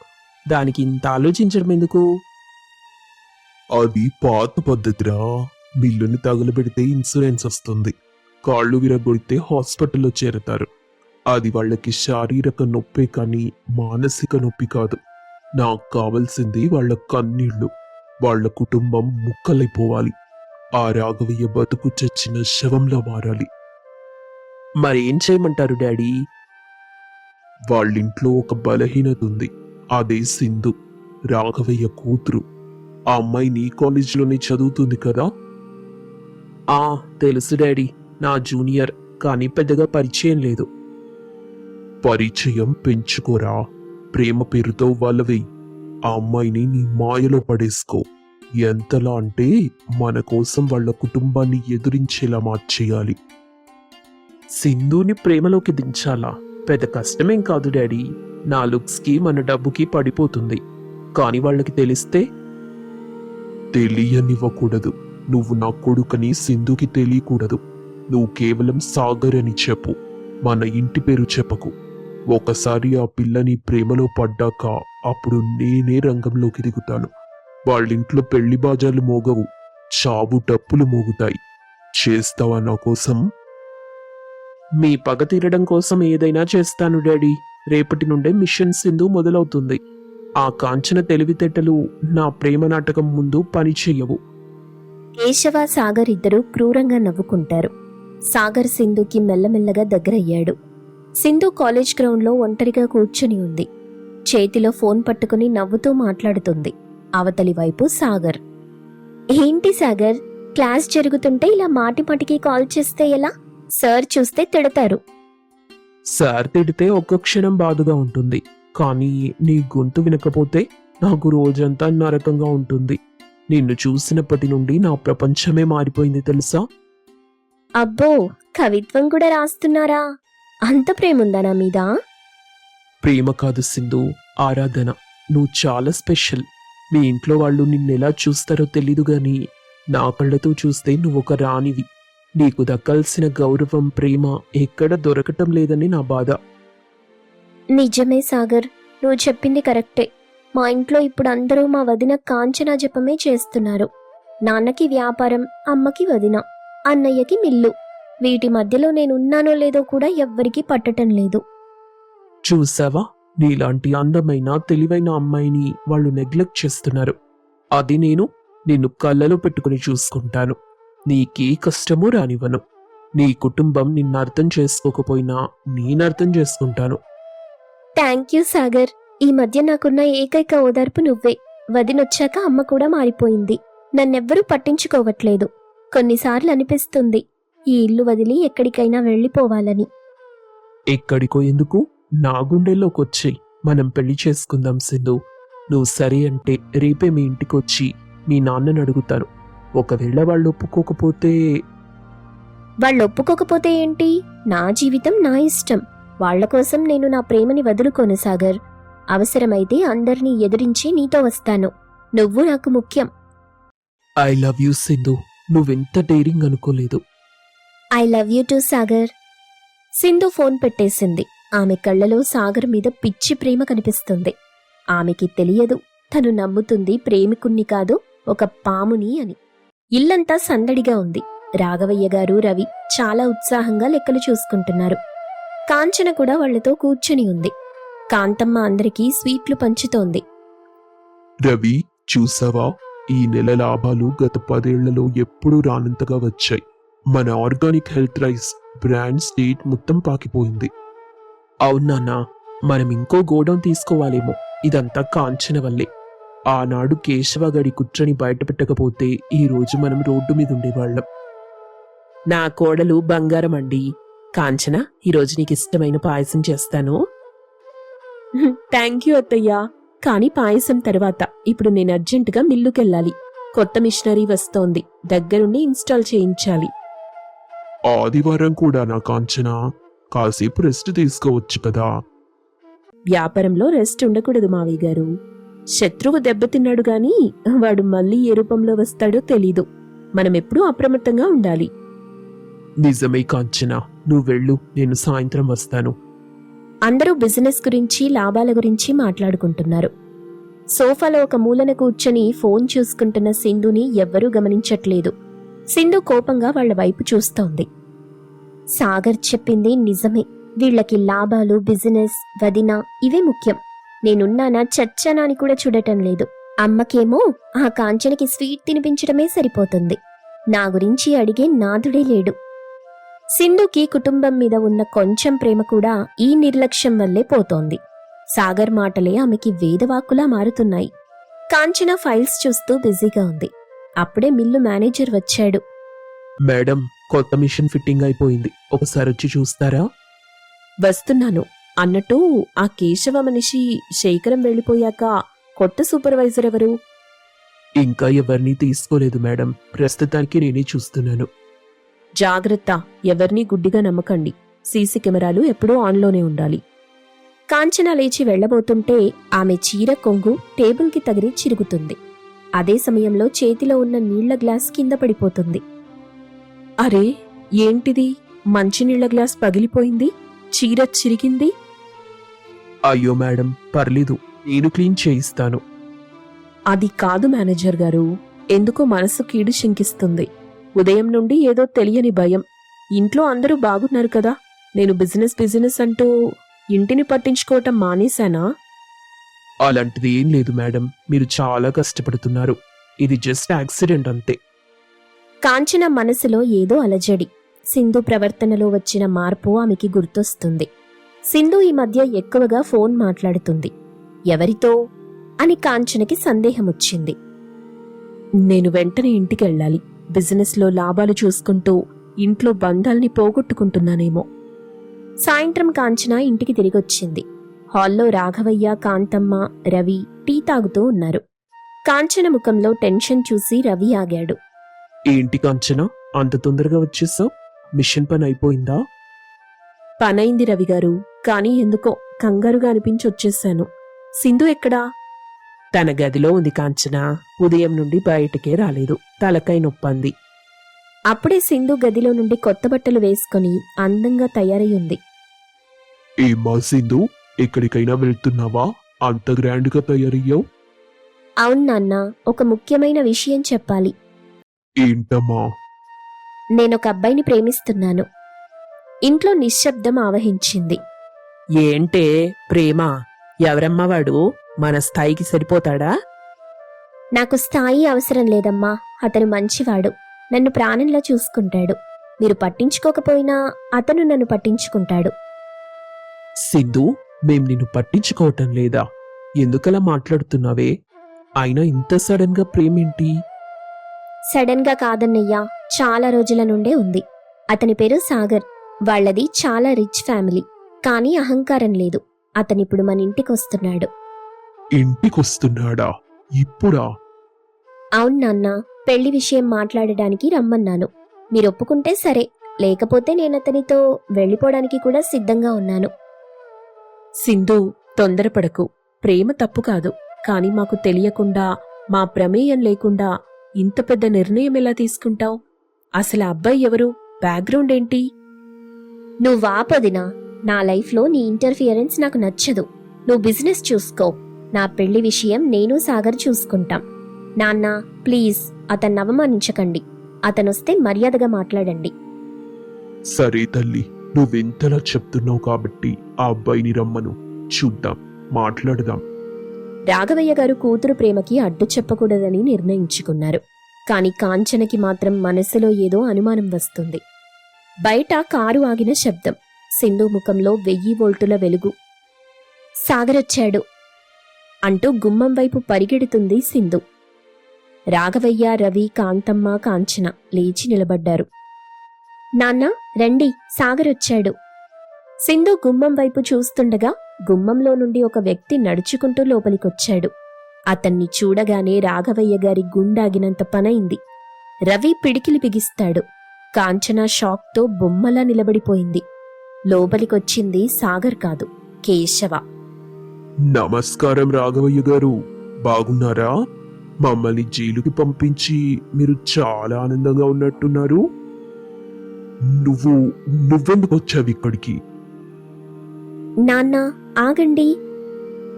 దానికి ఇంత ఆలోచించడం ఎందుకు? అది పాత పద్ధతిరా. మిల్లుని తగలబెడితే ఇన్సూరెన్స్ వస్తుంది, కాళ్ళు విరగొడితే హాస్పిటల్లో చేరతారు. అది వాళ్ళకి శారీరక నొప్పే కానీ మానసిక నొప్పి కాదు. నాకు కావలసింది వాళ్ళ కన్నీళ్లు. వాళ్ళ కుటుంబం ముక్కలైపోవాలి. ఆ రాఘవయ్య బతుకు చచ్చిన శవంలా మారాలి. మరేం చేయమంటారు డాడీ? వాళ్ళింట్లో ఒక బలహీనత ఉంది, అదే సింధు. రాఘవయ్య కూతురు. ఆ అమ్మాయి నీ కాలేజీలోనే చదువుతుంది కదా? ఆ తెలుసు డాడీ, నా జూనియర్, కానీ పెద్దగా పరిచయం లేదు. పరిచయం పెంచుకోరా. ప్రేమ పేరుతో వాళ్ళవి. ఆ అమ్మాయిని నీ మాయలో పడేసుకో. ఎంతలా అంటే మన కోసం వాళ్ళ కుటుంబాన్ని ఎదురించేలా మార్చేయాలి. సింధుని ప్రేమలోకి దించాలా? పెద్ద కష్టమేం కాదు డాడీ. నా లుక్స్కి మన డబ్బుకి పడిపోతుంది. కానీ వాళ్ళకి తెలిస్తే తెలియనివ్వకూడదు. నువ్వు నా కొడుకని సింధుకి తెలియకూడదు. నువ్వు కేవలం సాగర్ అని చెప్పు. మన ఇంటి పేరు చెప్పకు. ఒకసారి ఆ పిల్లని ప్రేమలో పడ్డాక అప్పుడు నేనే రంగంలోకి దిగుతాను. వాళ్ళింట్లో పెళ్లి బాజాలు మోగవు, చావు డప్పులు మోగుతాయి. చేస్తావా నా కోసం? మీ పగ తీరడం కోసం ఏదైనా చేస్తాను డాడీ. రేపటి నుండే మిషన్ సింధు మొదలవుతుంది. ఆ కాంచన తెలివితేటలు నా ప్రేమ నాటకం ముందు పని చెయ్యవు. కేశవ సాగర్ ఇద్దరూ క్రూరంగా నవ్వుకుంటారు. సాగర్ సింధుకి మెల్లమెల్లగా దగ్గరయ్యాడు. సింధు కాలేజ్ గ్రౌండ్లో ఒంటరిగా కూర్చుని ఉంది. చేతిలో ఫోన్ పట్టుకుని నవ్వుతూ మాట్లాడుతుంది. అవతలి వైపు సాగర్. ఏంటి సాగర్, క్లాస్ జరుగుతుంటే ఇలా మాటిమాటికి కాల్ చేస్తే ఎలా? సార్ చూస్తే తిడతారు. సార్ తిడితే ఒక్క క్షణం బాధగా ఉంటుంది, కానీ నీ గొంతు వినకపోతే నాకు రోజంతా నరకంగా ఉంటుంది. నిన్ను చూసినప్పటి నుండి నా ప్రపంచమే మారిపోయింది తెలుసా? అబ్బో, కవిత్వం కూడా రాస్తున్నారా? అంత ప్రేముందా నా మీద? ప్రేమ కాదు సింధు, ఆరాధన. నువ్వు చాలా స్పెషల్. మీ ఇంట్లో వాళ్ళు నిన్నెలా చూస్తారో తెలీదు గాని నా కళ్ళతో చూస్తే నువ్వొక రాణివి. నీకు దక్కాల్సిన గౌరవం, ప్రేమ ఎక్కడ దొరకటం లేదని నా బాధ. నిజమే సాగర్, నువ్వు చెప్పింది కరెక్టే. మా ఇంట్లో ఇప్పుడు అందరూ మా వదిన కాంచనా జపమే చేస్తున్నారు. నాన్నకి వ్యాపారం, అమ్మకి వదిన, అన్నయ్యకి మిల్లు. వీటి మధ్యలో నేనున్నానో లేదో కూడా ఎవ్వరికీ పట్టటం లేదు. చూసావా, నీలాంటి అందమైన తెలివైన అమ్మాయిని వాళ్ళు నెగ్లెక్ట్ చేస్తున్నారు. అది నిన్ను కళ్ళలో పెట్టుకుని చూసుకుంటాను. నీకే కష్టమూ రానివ్వను. నీ కుటుంబం నిన్ను అర్థం చేసుకోకపోయినా నేనర్థం చేసుకుంటాను. Thank you Sagar. ఈ మధ్య నాకున్న ఏకైక ఓదార్పు నువ్వే. వదినొచ్చాక అమ్మ కూడా మారిపోయింది. నన్నెవ్వరూ పట్టించుకోవట్లేదు. కొన్నిసార్లు అనిపిస్తుంది ఈ ఇల్లు వదిలి ఎక్కడికైనా వెళ్ళిపోవాలని. ఎక్కడికో ఎందుకు, నా గుండెల్లోకొచ్చేయ్. మనం పెళ్లి చేసుకుందాం సింధు. నువ్వు సరే అంటే రేపే మీ ఇంటికొచ్చి మీ నాన్నని అడుగుతాను. ఒకవేళ వాళ్ళు ఒప్పుకోకపోతే? వాళ్ళు ఒప్పుకోకపోతే ఏంటి? నా జీవితం నా ఇష్టం. వాళ్ల కోసం నేను నా ప్రేమని వదులుకోను సాగర్. అవసరమైతే అందర్నీ ఎదిరించి నీతో వస్తాను. నువ్వు నాకు ముఖ్యం. I love you Sindhu. నువ్వెంత డేరింగ్ అనుకోలేదు. I love you two Sagar. Sindhu phone పెట్టేసింది. ఆమె కళ్ళలో సాగర్ మీద పిచ్చి ప్రేమ కనిపిస్తుంది. ఆమెకి తెలియదు, తను నమ్ముతుంది ప్రేమికుణ్ణి కాదు, ఒక పాముని అని. ఇల్లంతా సందడిగా ఉంది. రాఘవయ్య గారు, రవి చాలా ఉత్సాహంగా లెక్కలు చూసుకుంటున్నారు. కాంచన కూడా వాళ్లతో కూర్చుని ఉంది. కాంతమ్మ అందరికీ స్వీట్లు పంచుతోంది. రవి, చూసావా? ఈ నెల లాభాలు గత 10 ఏళ్లలో ఎప్పుడూ రానంతగా వచ్చాయి. మన organic health rice brand state మొత్తం పాకిపోయింది. అవునాన్నా, మనం ఇంకో గోడౌన్ తీసుకోవాలేమో. ఇదంతా కాంచన వల్లే. ఆనాడు కేశవగడి కుట్రని బయటపెట్టకపోతే ఈ రోజు మనం రోడ్డు మీద ఉండేవాళ్ళం. నా కోడలు బంగారం అండి. కాంచన, ఈరోజు నీకు ఇష్టమైన పాయసం చేస్తాను. థ్యాంక్ యూ అత్తయ్యా. కానీ పాయసం తర్వాత ఇప్పుడు నేను అర్జెంటుగా మిల్లుకెళ్ళాలి. కొత్త మిషనరీ వస్తోంది, దగ్గరుండి ఇన్స్టాల్ చేయించాలి. ఆదివారం కూడా నా కాంచన, కాసేపు రెస్ట్ తీసుకోవచ్చు కదా. వ్యాపారంలో రెస్ట్ ఉండకూడదు మావయ్య గారు. శత్రువు దెబ్బతిన్నాడు గాని వాడు మళ్ళీ ఏ రూపంలో వస్తాడో తెలీదు. మనమెప్పుడూ అప్రమత్తంగా ఉండాలి. నిజమే కాంచన, నువ్వు వెళ్ళు, నేను సాయంత్రం వస్తాను. అందరూ బిజినెస్ గురించి, లాభాల గురించి మాట్లాడుకుంటున్నారు. సోఫాలో ఒక మూలన కూర్చొని ఫోన్ చూసుకుంటున్న సింధుని ఎవ్వరూ గమనించట్లేదు. సింధు కోపంగా వాళ్ల వైపు చూస్తోంది. సాగర్ చెప్పింది నిజమే. వీళ్లకి లాభాలు, బిజినెస్, వదిన ఇవే ముఖ్యం. నేనున్నానా చచ్చానా అని కూడా చూడటం లేదు. అమ్మకేమో ఆ కాంచనకి స్వీట్ తినిపించడమే సరిపోతుంది. నా గురించి అడిగే నాదుడే లేడు. సింధుకి కుటుంబం మీద ఉన్న కొంచెం ప్రేమ కూడా ఈ నిర్లక్ష్యం వల్లే పోతోంది. సాగర్ మాటలే ఆమెకి వేదవాక్కులా మారుతున్నాయి. కాంచన ఫైల్స్ చూస్తూ బిజీగా ఉంది. అప్పుడే మిల్లు మేనేజర్ వచ్చాడు. మేడం, కొత్త మిషన్ ఫిట్టింగ్ అయిపోయింది, ఒకసారి వచ్చి చూస్తారా? వస్తున్నాను అన్నట్టు ఆ కేశవ మనిషి శేఖరం వెళ్ళిపోయాక కొత్త సూపర్వైజర్ ఎవరు? ఇంకా ఎవరిని తీసుకోలేదు మేడం, ప్రస్తుతానికి నేనే చూస్తున్నాను. జాగ్రత్త, ఎవరినీ గుడ్డిగా నమ్మకండి. సీసీ కెమెరాలు ఎప్పుడూ ఆన్లోనే ఉండాలి. కాంచన లేచి వెళ్లబోతుంటే ఆమె చీర కొంగు టేబుల్కి తగిలి చిరుగుతుంది. అదే సమయంలో చేతిలో ఉన్న నీళ్ల గ్లాస్ కింద పడిపోతుంది. అరే, ఏంటిది? మంచినీళ్ల గ్లాస్ పగిలిపోయింది, చీర చిరిగింది. అయ్యో మేడం, పర్లేదు, నేను క్లీన్ చేయిస్తాను. అది కాదు మేనేజర్ గారు, ఎందుకో మనసు కీడు శంకిస్తుంది. ఉదయం నుండి ఏదో తెలియని భయం. ఇంట్లో అందరూ బాగున్నారు కదా, నేను బిజినెస్ అంటూ ఇంటిని పట్టించుకోవటం మానేశానా? అలాంటిది ఏం లేదు మేడం, మీరు చాలా కష్టపడుతున్నారు. ఇది జస్ట్ యాక్సిడెంట్ అంతే. కాంచన మనసులో ఏదో అలజడి. సింధు ప్రవర్తనలో వచ్చిన మార్పు ఆమెకి గుర్తొస్తుంది. సింధు ఈ మధ్య ఎక్కువగా ఫోన్ మాట్లాడుతుంది. ఎవరితో అని కాంచనకి సందేహం వచ్చింది. నేను వెంటనే ఇంటికెళ్ళాలి. బిజినెస్లో లాభాలు చూసుకుంటూ ఇంట్లో బంధాల్ని పోగొట్టుకుంటున్నానేమో. సాయంత్రం కాంచన ఇంటికి తిరిగొచ్చింది. హాల్లో రాఘవయ్య, కాంతమ్మ, రవి టీ తాగుతూ ఉన్నారు. కాంచన ముఖంలో టెన్షన్ చూసి రవి ఆగాడు. ఏంటి కాంచన, అంత తొందరగా వచ్చేసావు? మిషన్ పని అయిపోయిందా? పనైంది రవిగారు, కానీ ఎందుకో కంగారుగా అనిపించి వచ్చేశాను. సింధు ఎక్కడా? తన గదిలో ఉంది కాంచన, ఉదయం నుండి బయటకే రాలేదు, తలకాయ నొప్పంది. అప్పుడే సింధు గదిలో నుండి కొత్త బట్టలు వేసుకుని అందంగా తయారై ఉంది. ఏమ్మా సింధు, ఎక్కడికైనా వెళ్తున్నావా? అంత గ్రాండ్గా తయారయ్యావు. అవును నాన్న, ఒక ముఖ్యమైన విషయం చెప్పాలి. ఏంటమ్మా? నేనొక అబ్బాయిని ప్రేమిస్తున్నాను. ఇంట్లో నిశ్శబ్దం ఆవహించింది. ఏంటే ప్రేమ? ఎవరమ్మా వాడు? మన స్థాయికి సరిపోతాడా? నాకు స్థాయి అవసరం లేదమ్మా, అతను మంచివాడు. నన్ను ప్రాణంలా చూసుకుంటాడు. మీరు పట్టించుకోకపోయినా అతను నన్ను పట్టించుకుంటాడు. సింధు, మేం నిన్ను పట్టించుకోవటం లేదా? ఎందుకలా మాట్లాడుతున్నావే? అయినా ఇంత సడన్ గా ప్రేమేంటి? సడన్ గా కాదన్నయ్యా, చాలా రోజుల నుండే ఉంది. అతని పేరు సాగర్. వాళ్ళది చాలా రిచ్ ఫ్యామిలీ, కానీ అహంకారం లేదు. అతనిప్పుడు మన ఇంటికొస్తున్నాడు. ఇంటికొస్తున్నాడా? ఇప్పుడా? అవును నాన్న, పెళ్లి విషయం మాట్లాడడానికి రమ్మన్నాను. మీరు ఒప్పుకుంటే సరే, లేకపోతే నేనతనితో వెళ్ళిపోవడానికి కూడా సిద్ధంగా ఉన్నాను. సింధు, తొందరపడకు. ప్రేమ తప్పు కాదు, కాని మాకు తెలియకుండా, మా ప్రమేయం లేకుండా ఇంత పెద్ద నిర్ణయం ఎలా తీసుకుంటావు? అసలు ఆ అబ్బాయి ఎవరు? బ్యాక్గ్రౌండ్ ఏంటి? నువ్వాపదినా, నా లైఫ్లో నీ ఇంటర్ఫియరెన్స్ నాకు నచ్చదు. నువ్వు బిజినెస్ చూసుకో. నా పెళ్లి విషయం నేను సాగర్ చూసుకుంటాం. నాన్న, ప్లీజ్ అతన్ని అవమానించకండి. అతనొస్తే మర్యాదగా మాట్లాడండి. సరే తల్లి, నువ్వెంతలా చెప్తున్నావు కాబట్టి ఆ అబ్బాయిని రమ్మను, చూద్దాం, మాట్లాడదాం. రాఘవయ్య గారు కూతురు ప్రేమకి అడ్డు చెప్పకూడదని నిర్ణయించుకున్నారు. కాని కాంచనకి మాత్రం మనసులో ఏదో అనుమానం వస్తుంది. బయట కారు ఆగిన శబ్దం, సింధు ముఖంలో 1000 వోల్టుల వెలుగు. సాగరొచ్చాడు అంటూ గుమ్మం వైపు పరిగెడుతుంది సింధు. రాఘవయ్య, రవి, కాంతమ్మ, కాంచన లేచి నిలబడ్డారు. నాన్న రండి, సాగరొచ్చాడు. సింధు గుమ్మం వైపు చూస్తుండగా గుమ్మంలో నుండి ఒక వ్యక్తి నడుచుకుంటూ లోపలికొచ్చాడు. అతన్ని చూడగానే రాఘవయ్య గారి గుండాగినంత పనైంది. రవి పిడికిలి బిగిస్తాడు. కాంచన షాక్తో బొమ్మలా నిలబడిపోయింది. లోపలికొచ్చింది సాగర్ కాదు, కేశవ. నమస్కారం రాఘవయ్య గారు, బాగున్నారా? మమ్మల్ని జైలుకి పంపించి మీరు చాలా ఆనందంగా ఉన్నట్టున్నారు. నువ్వెందుకు వచ్చావు ఇక్కడికి? నాన్న ఆగండి.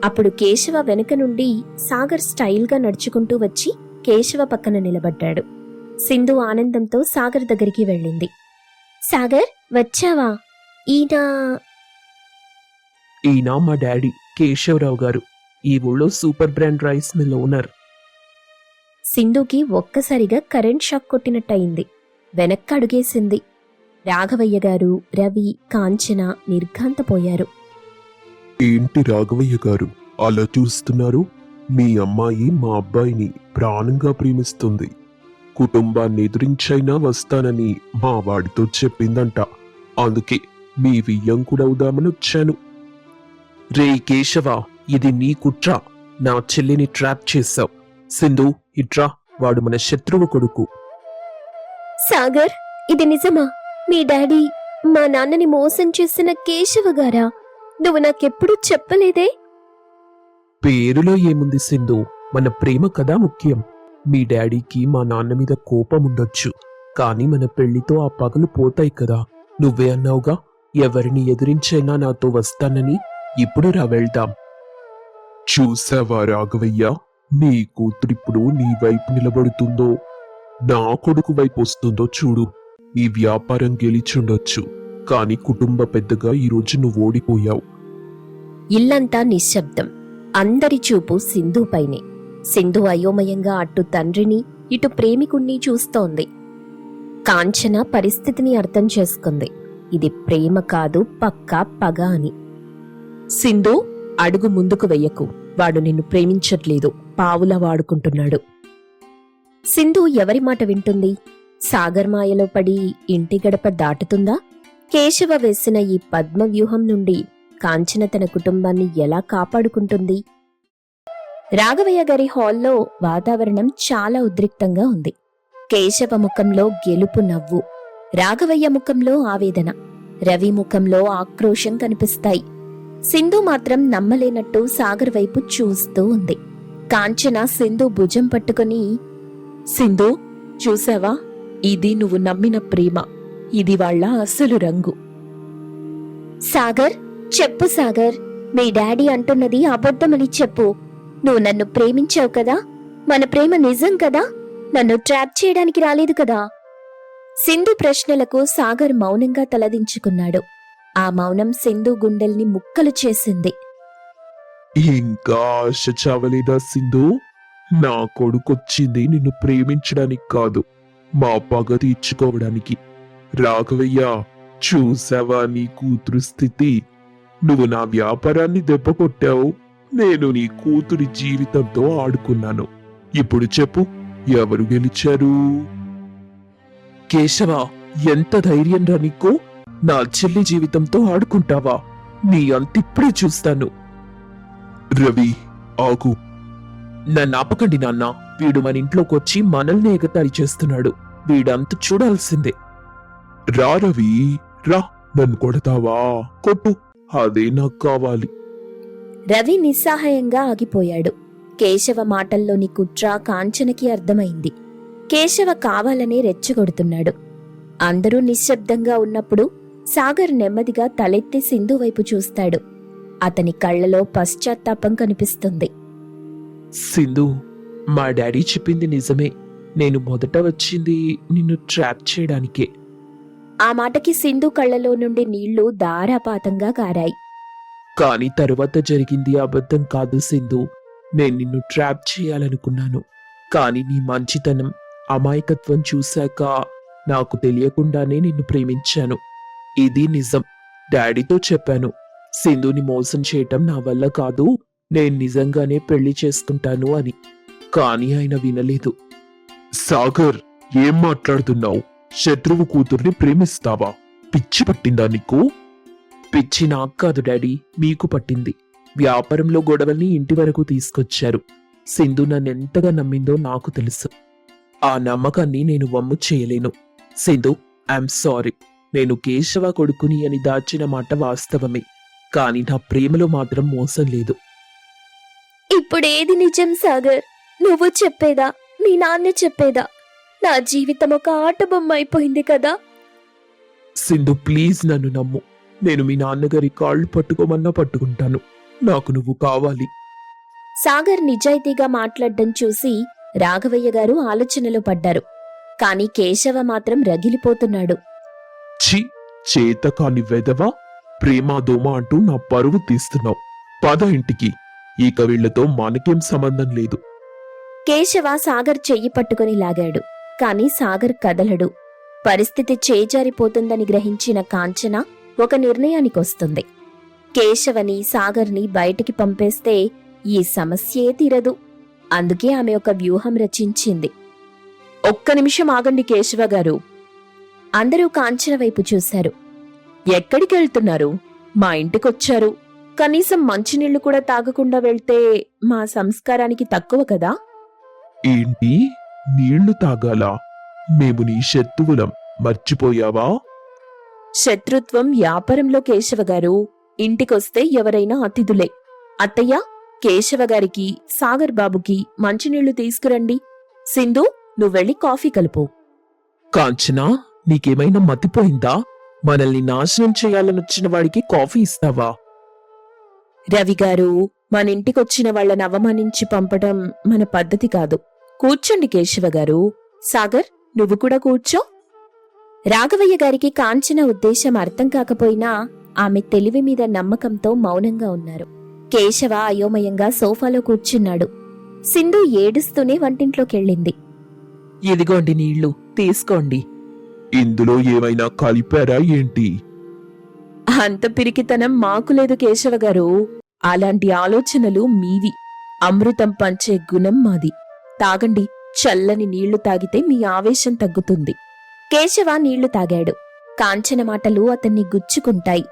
అప్పుడు కేశవ వెనుక నుండి సాగర్ స్టైల్గా నడుచుకుంటూ వచ్చి కేశవ పక్కన నిలబడ్డాడు. సింధు ఆనందంతో సాగర్ దగ్గరికి వెళ్ళింది. సాగర్, వచ్చావా? ఈయన మా డాడీ కేశవరావు గారు, ఈ ఊళ్ళో super brand rice mill owner. సింధుకి ఒక్కసారిగా కరెంట్ షాక్ కొట్టినట్టయింది. వెనక్కి అడుగేసింది. రాఘవయ్య గారు, రవి, కాంచన నిర్ఘాంతపోయారు. ఏంటి రాఘవయ్య గారు అలా చూస్తున్నారు? మీ అమ్మాయి మా అబ్బాయిని ప్రాణంగా ప్రేమిస్తుంది. కుటుంబాన్ని ఎదురించైనా వస్తానని మా వాడితో చెప్పిందంట. అందుకే మీ వియ్యంకుడవుదామని వచ్చాను. రే కేశవ, ఇది నీ కుట్ర. నా చెల్లిని ట్రాప్ చేశావు. సింధు, ఇట్రా, వాడు మన శత్రువు కొడుకు. సాగర్, ఇది నిజమా? మీ డాడీ మా నాన్నని మోసం చేసిన కేశవ గారా? నువ్వు నాకెప్పుడు చెప్పలేదే? పేరులో ఏముంది సింధు, మన ప్రేమ కదా ముఖ్యం. మీ డాడీకి మా నాన్న మీద కోపం ఉండొచ్చు, కానీ మన పెళ్లితో ఆ పగలు పోతాయి కదా. నువ్వే అన్నావుగా, ఎవరిని ఎదిరించైనా నాతో వస్తానని. ఇప్పుడు రా, వెళ్దాం. చూసావా రాఘవయ్య, నీ కూతురిప్పుడు నీ వైపు నిలబడుతుందో, నా కొడుకు వైపు వస్తుందో చూడు. నీ వ్యాపారం గెలిచుండొచ్చు, కాని కుటుంబ పెద్దగా ఈరోజు నువ్వు ఓడిపోయావు. ఇల్లంతా నిశ్శబ్దం. అందరి చూపు సింధుపైనే. సింధు అయోమయంగా అటు తండ్రిని ఇటు ప్రేమికుణ్ణి చూస్తోంది. కాంచన పరిస్థితిని అర్థం చేసుకుంది. ఇది ప్రేమ కాదు, పక్కా పగ అని. సింధు, అడుగు ముందుకు వెయ్యకు. వాడు నిన్ను ప్రేమించట్లేదు, పావులా వాడుకుంటున్నాడు. సింధు ఎవరి మాట వింటుంది? సాగర్ మాయలో పడి ఇంటి గడప దాటుతుందా? కేశవ వేసిన ఈ పద్మవ్యూహం నుండి కాంచన తన కుటుంబాన్ని ఎలా కాపాడుకుంటుంది? రాఘవయ్య గారి హాల్లో వాతావరణం చాలా ఉద్రిక్తంగా ఉంది. కేశవ ముఖంలో గెలుపు నవ్వు, రాఘవయ్య ముఖంలో ఆవేదన, రవి ముఖంలో ఆక్రోశం కనిపిస్తాయి. సింధు మాత్రం నమ్మలేనట్టు సాగర్ వైపు చూస్తూ ఉంది. కాంచన సింధు భుజం పట్టుకుని, సింధు, చూసావా, ఇది నువ్వు నమ్మిన ప్రేమ. ఇది వాళ్ళ అసలు రంగు. సాగర్, చెప్పు సాగర్, మీ డాడీ అంటున్నది అబద్ధమని చెప్పు. నువ్వు నన్ను ప్రేమించావు కదా? మన ప్రేమ నిజం కదా? నన్ను ట్రాప్ చేయడానికి రాలేదు కదా? సింధు ప్రశ్నలకు సాగర్ మౌనంగా తలదించుకున్నాడు. ఆ మౌనం సింధు గుండెల్ని ముక్కలు చేసింది. ఇంకా ఆశ చావలేదా సింధు? నా కొడుకొచ్చింది నిన్ను ప్రేమించడానికి కాదు, మా పగ తీర్చుకోవడానికి. రాఘవయ్య, చూసావా నీ కూతురు స్థితి? నువ్వు నా వ్యాపారాన్ని దెబ్బకొట్టావు, నేను నీ కూతురి జీవితంతో ఆడుకున్నాను. ఇప్పుడు చెప్పు, ఎవరు గెలిచారు? కేశవ, ఎంత ధైర్యం రా నీకు? నా చెల్లి జీవితంతో ఆడుకుంటావా? నీ అంతిప్పుడే చూస్తాను. రవి, ఆగు. నన్ను ఆపకండి నాన్న. వీడు మన ఇంట్లోకొచ్చి మనల్ని ఎగతాళి చేస్తున్నాడు. వీడంత చూడాల్సిందే. రా రవి, రా. నన్ను కొడతావా? కొట్టు, అదే నాకు కావాలి. రవి నిస్సహాయంగా ఆగిపోయాడు. కేశవ మాటల్లోని కుట్ర కాంచనకి అర్థమైంది. కేశవ కావాలనే రెచ్చగొడుతున్నాడు. అందరూ నిశ్శబ్దంగా ఉన్నప్పుడు సాగర్ నెమ్మదిగా తలెత్తి సింధు వైపు చూస్తాడు. అతని కళ్ళలో పశ్చాత్తాపం కనిపిస్తుంది. సింధు, మా డాడీ చెప్పింది నిజమే. నేను మొదట వచ్చింది నిన్ను ట్రాప్ చేయడానికే. ఆ మాటకి సింధు కళ్ళలో నుండి నీళ్లు ధారాపాతంగా కారాయి. కాని తరువాత జరిగింది అబద్ధం కాదు సింధు. నేను నిన్ను ట్రాప్ చేయాలనుకున్నాను, కాని నీ మంచితనం, అమాయకత్వం చూశాక నాకు తెలియకుండానే నిన్ను ప్రేమించాను. ఇది నిజం. డాడీతో చెప్పాను, సింధుని మోసం చేయటం నా వల్ల కాదు, నేను నిజంగానే పెళ్లి చేసుకుంటాను అని. కాని ఆయన వినలేదు. సాగర్, ఏం మాట్లాడుతున్నావు? శత్రువు కూతుర్ని ప్రేమిస్తావా? పిచ్చి పట్టిందా నీకు? పిచ్చి నాకు కాదు డాడీ, మీకు పట్టింది. వ్యాపారంలో గొడవల్ని ఇంటి వరకు తీసుకొచ్చారు. సింధు నన్నెంతగా నమ్మిందో నాకు తెలుసు. ఆ నమ్మకాన్ని నేను వమ్ము చేయలేను. Sindhu, I'm sorry. నేను కేశవ కొడుకుని అని దాచిన మాట వాస్తవమే, కాని నా ప్రేమలో మాత్రం మోసం లేదు. ఇప్పుడేది నిజం సాగర్? నువ్వు చెప్పేదా, మీ నాన్న చెప్పేదా? నా జీవితం ఒక ఆట బొమ్మ అయిపోయింది కదా. సింధు, ప్లీజ్ నన్ను నమ్ము. నేను మీ నాన్నగారి కాళ్ళు పట్టుకోమన్నా పట్టుకుంటాను. నాకు నువ్వు కావాలి. సాగర్ నిజాయితీగా మాట్లాడడం చూసి రాఘవయ్య గారు ఆలోచనలో పడ్డారు. కాని కేశవ మాత్రం రగిలిపోతున్నాడు. ఛీ, చేతకాని వెదవా, ప్రేమాదోమ అంటూ నా పరువు తీస్తున్నావు. పద ఇంటికి. ఇక వీళ్లతో మనకేం సంబంధం లేదు. కేశవ సాగర్ చెయ్యి పట్టుకుని లాగాడు. కాని సాగర్ కదలడు. పరిస్థితి చేజారిపోతుందని గ్రహించిన కాంచన ఒక నిర్ణయానికొస్తుంది. కేశవని, సాగర్ని బయటికి పంపేస్తే ఈ సమస్యే తీరదు. అందుకే ఆమె ఒక వ్యూహం రచించింది. ఒక్క నిమిషం ఆగండి కేశవ గారు. అందరూ కాంచన వైపు చూశారు. ఎక్కడికి వెళ్తున్నారు? మా ఇంటికొచ్చారు. కనీసం మంచినీళ్లు కూడా తాగకుండా వెళ్తే మా సంస్కారానికి తక్కువ కదా? ఏంటి, నీళ్లు తాగాలా? మేము నీ శత్రువులం, మర్చిపోయావా? శత్రుత్వం వ్యాపారంలో కేశవ గారు. ఇంటికొస్తే ఎవరైనా అతిథులే. అత్తయ్య, కేశవ గారికి, సాగర్ బాబుకి మంచినీళ్లు తీసుకురండి. సింధు, నువ్వెళ్ళి కాఫీ కలుపు. కాంచనా, నీకేమైనా మతిపోయిందా? మనల్ని నాశనం చేయాలనొచ్చిన వాడికి కాఫీ ఇస్తావా? రవి గారు, మన ఇంటికొచ్చిన వాళ్ళని అవమానించి పంపడం మన పద్ధతి కాదు. కూర్చోండి కేశవ గారు. సాగర్, నువ్వు కూడా కూర్చో. రాఘవయ్య గారికి కాంచన ఉద్దేశం అర్థం కాకపోయినా ఆమె తెలివి మీద నమ్మకంతో మౌనంగా ఉన్నారు. కేశవ అయోమయంగా సోఫాలో కూర్చున్నాడు. సింధు ఏడుస్తూనే వంటింట్లోకెళ్ళింది. ఇదిగోండి నీళ్లు, తీసుకోండి. ఇందులో ఏమైనా కలిపారా ఏంటి? అంత పిరికితనం మాకు లేదు కేశవ గారు. అలాంటి ఆలోచనలు మీవి. అమృతం పంచే గుణం మాది. తాగండి. చల్లని నీళ్లు తాగితే మీ ఆవేశం తగ్గుతుంది. కేశవ నీళ్లు తాగాడు. కాంచన మాటలు అతన్ని గుచ్చుకుంటాయి.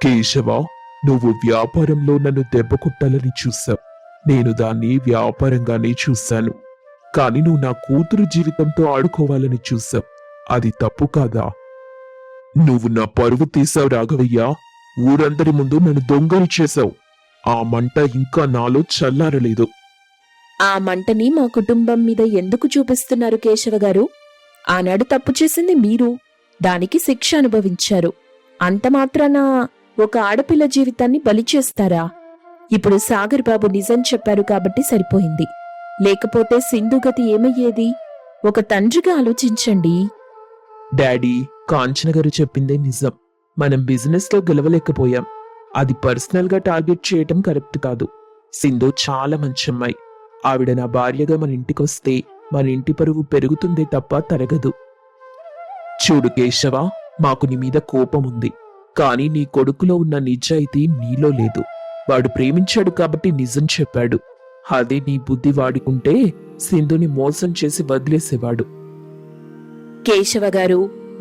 కేశవ, నువ్వు వ్యాపారంలో నన్ను దెబ్బ కొట్టాలని చూసావు. నేను దాన్ని వ్యాపారంగానే చూశాను. కాని నువ్వు నా కూతురు జీవితంతో ఆడుకోవాలని చూసావు. అది తప్పు కాదా? నువ్వు నా పరువు తీసావు రాఘవయ్య. ఊరందరి ముందు నన్ను దొంగలు చేశావు. ఆ మంట ఇంకా నాలో చల్లారలేదు. ఆ మంటని మా కుటుంబం మీద ఎందుకు చూపిస్తున్నారు కేశవ గారు? ఆనాడు తప్పు చేసింది మీరు. దానికి శిక్ష అనుభవించారు. అంత మాత్రాన ఒక ఆడపిల్ల జీవితాన్ని బలి చేస్తారా? ఇప్పుడు సాగర్ బాబు నిజం చెప్పారు కాబట్టి సరిపోయింది. లేకపోతే సింధుగతి ఏమయ్యేది? ఒక తండ్రిగా ఆలోచించండి. డాడీ, కాంచన గారు చెప్పిందే నిజం. మనం బిజినెస్ లో గెలవలేకపోయాం. అది పర్సనల్ గా టార్గెట్ చేయటం కరెక్ట్ కాదు. సింధు చాలా మంచి అమ్మాయి. ఆవిడ నా భార్యగా మన ఇంటికొస్తే మన ఇంటి పరువు పెరుగుతుందే తప్ప తరగదు. చూడు కేశవ, మాకు నీ మీద కోపం ఉంది. కానీ నీ కొడుకులో ఉన్న నిజాయితీ నీలో లేదు. వాడు ప్రేమించాడు కాబట్టి నిజం చెప్పాడు. అదే నీ బుద్ధి వాడుకుంటే సింధుని మోసం చేసి వదిలేసేవాడు. కేశవ గారు,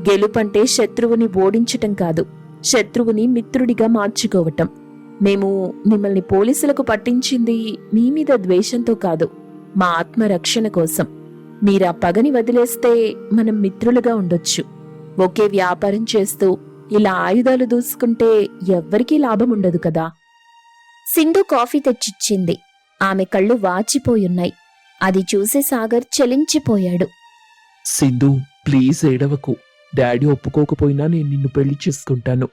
గెలుపంటే శత్రువుని ఓడించటం కాదు, శత్రువుని మిత్రుడిగా మార్చుకోవటం. మేము మిమ్మల్ని పోలీసులకు పట్టించింది మీ మీద ద్వేషంతో కాదు, మా ఆత్మరక్షణ కోసం. మీరా పగని వదిలేస్తే మనం మిత్రులుగా ఉండొచ్చు. ఒకే వ్యాపారం చేస్తూ ఇలా ఆయుధాలు దూసుకుంటే ఎవ్వరికీ లాభం ఉండదు కదా. సింధు కాఫీ తెచ్చిచ్చింది. ఆమె కళ్ళు వాచిపోయున్నాయి. అది చూసే సాగర్ చలించిపోయాడు. సింధు, ప్లీజ్ ఏడవకు. డాడీ ఒప్పుకోకపోయినా నేను నిన్ను పెళ్లి చేసుకుంటాను.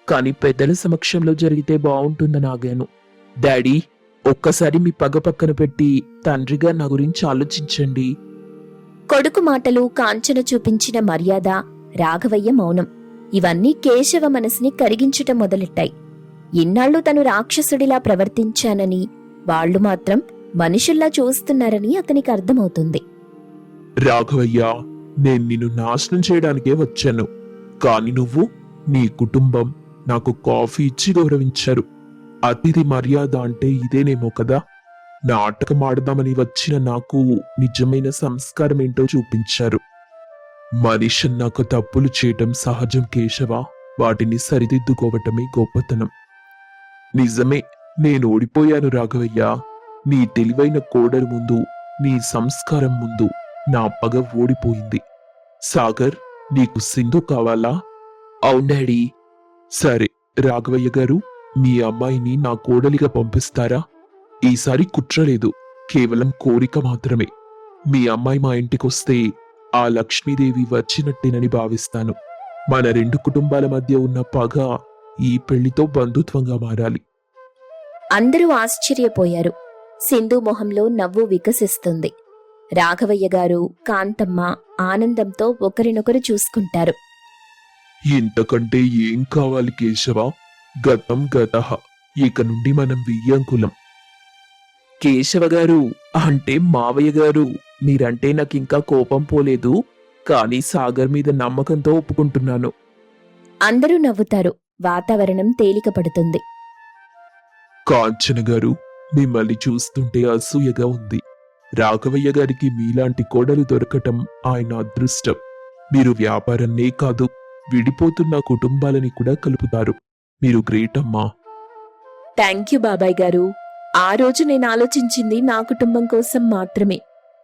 కానీ పెద్దల సమక్షంలో జరిగితే బాగుంటుందని ఆగాను. డాడీ, ఒక్కసారి మీ పగ పక్కన పెట్టి తండ్రిగా నా గురించి ఆలోచించండి. కొడుకు మాటలు, కాంచన చూపించిన మర్యాద, రాఘవయ్య మౌనం ఇవన్నీ కేశవ మనసుని కరిగించటం మొదలెట్టాయి. ఇన్నాళ్లు తను రాక్షసుడిలా ప్రవర్తించానని, వాళ్లు మాత్రం మనుషుల్లా చూస్తున్నారని అతనికి అర్థమవుతుంది. రాఘవయ్య, నేను నిన్ను నాశనం చేయడానికే వచ్చాను. కాని నువ్వు, నీ కుటుంబం నాకు కాఫీ ఇచ్చి గౌరవించారు. అతిథి మర్యాద అంటే ఇదేనేమో కదా. నాటకం ఆడదామని వచ్చిన నాకు నిజమైన సంస్కారం ఏంటో చూపించారు. మనిషి నాకు తప్పులు చేయటం సహజం కేశవ. వాటిని సరిదిద్దుకోవటమే గొప్పతనం. నిజమే, నేను ఓడిపోయాను రాఘవయ్య. నీ తెలివైన కోడరు ముందు, నీ సంస్కారం ముందు నా పగ ఓడిపోయింది. సాగర్, నీకు సింధు కావాలా? అవును డాడీ. సరే రాఘవయ్య గారు, మీ అమ్మాయిని నా కోడలిగా పంపిస్తారా? ఈసారి కుట్రలేదు, కేవలం కోరిక మాత్రమే. మీ అమ్మాయి మా ఇంటికొస్తే ఆ లక్ష్మీదేవి వచ్చినట్టేనని భావిస్తాను. మన రెండు కుటుంబాల మధ్య ఉన్న పగ ఈ పెళ్లితో బంధుత్వంగా మారాలి. అందరూ ఆశ్చర్యపోయారు. సింధు మొహంలో నవ్వు వికసిస్తుంది. రాఘవయ్య గారు, కాంతమ్మ ఆనందంతో ఒకరినొకరు చూసుకుంటారు. ఇంతకంటే ఏం కావాలి కేశవ? గతం గతః. ఇక నుండి మనం వియ్యంకులం. కేశవ గారు, అంటే మావయ్య గారు, మీరంటే నాకింకా కోపం పోలేదు. కానీ సాగర్ మీద నమ్మకంతో ఒప్పుకుంటున్నాను. అందరూ నవ్వుతారు. వాతావరణం తేలిక పడుతుంది. కాంచన గారు, మిమ్మల్ని చూస్తుంటే అసూయగా ఉంది. రాఘవయ్య గారికి మీలాంటి కోడలు దొరకటం ఆయన అదృష్టం. మీరు వ్యాపారాన్నే కాదు, విడిపోతున్న కుటుంబాలని కూడా కలుపుతారు. మీరు గ్రేట్ అమ్మా. థ్యాంక్ యూ బాబాయ్ గారు. ఆ రోజు నేను ఆలోచించింది నా కుటుంబం కోసం మాత్రమే.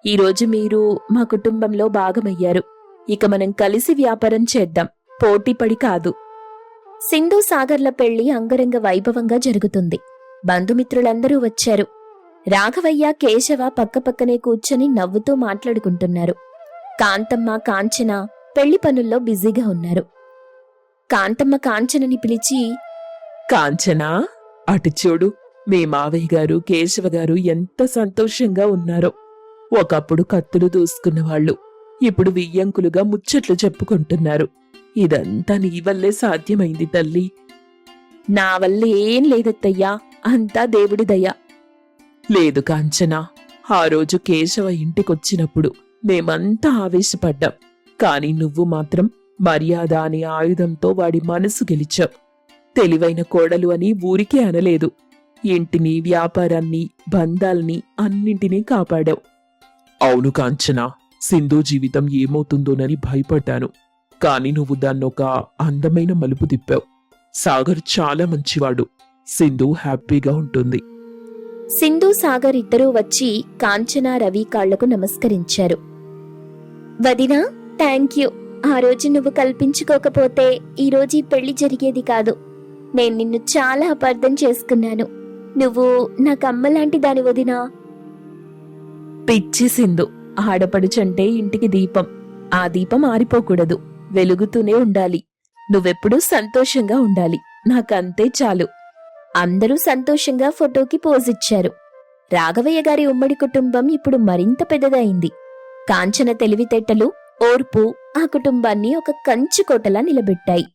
ఈ రోజు మీరు మా కుటుంబంలో భాగమయ్యారు. ఇక మనం కలిసి వ్యాపారం చేద్దాం, పోటీపడి కాదు. సింధు సాగర్ల పెళ్లి అంగరంగ వైభవంగా జరుగుతుంది. బంధుమిత్రులందరూ వచ్చారు. రాఘవయ్య, కేశవ పక్కపక్కనే కూర్చొని నవ్వుతూ మాట్లాడుకుంటున్నారు. కాంతమ్మ, కాంచన పెళ్లి పనుల్లో బిజీగా ఉన్నారు. కాంతమ్మ కాంచనని పిలిచి, కాంచనా, అటు చూడు, మీ మావయ్య గారు కేశవ గారు ఎంత సంతోషంగా ఉన్నారో. ఒకప్పుడు కత్తులు దూసుకున్నవాళ్లు ఇప్పుడు వియ్యంకులుగా ముచ్చట్లు చెప్పుకుంటున్నారు. ఇదంతా నీ వల్లే సాధ్యమైంది తల్లి. నా వల్ల ఏం లేదత్తయ్యా, అంతా దేవుడి దయ. లేదు కాంచనా, ఆ రోజు కేశవ ఇంటికొచ్చినప్పుడు మేమంతా ఆవేశపడ్డాం. కాని నువ్వు మాత్రం మర్యాద అనే ఆయుధంతో వాడి మనసు గెలిచావు. తెలివైన కోడలు అని ఊరికే అనలేదు. ఇంటిని, వ్యాపారాన్ని, బంధాల్ని అన్నింటినీ కాపాడావు. అవును కాంచనా, సింధు జీవితం ఏమవుతుందోనని భయపడ్డాను. కాని నువ్వు దాన్నొక అందమైన మలుపు తిప్పావు. సాగర్ చాలా మంచివాడు. సింధు హ్యాపీగా ఉంటుంది. సింధు, సాగర్ ఇద్దరూ వచ్చి కాంచన, రవి కాళ్లకు నమస్కరించారు. వదినా, థ్యాంక్ యూ. ఆ రోజు నువ్వు కల్పించుకోకపోతే ఈరోజు ఈ పెళ్లి జరిగేది కాదు. నేను నిన్ను చాలా అపార్థం చేసుకున్నాను. నువ్వు నాకు అమ్మలాంటి దాని వదినా. పిచ్చి సింధు, ఆడపడుచంటే ఇంటికి దీపం. ఆ దీపం ఆరిపోకూడదు, వెలుగుతూనే ఉండాలి. నువ్వెప్పుడూ సంతోషంగా ఉండాలి, నాకంతే చాలు. అందరూ సంతోషంగా ఫోటోకి పోజిచ్చారు. రాఘవయ్య గారి ఉమ్మడి కుటుంబం ఇప్పుడు మరింత పెద్దదైంది. కాంచన తెలివితేటలు, ఓర్పు ఆ కుటుంబాన్ని ఒక కంచుకోటలా నిలబెట్టాయి.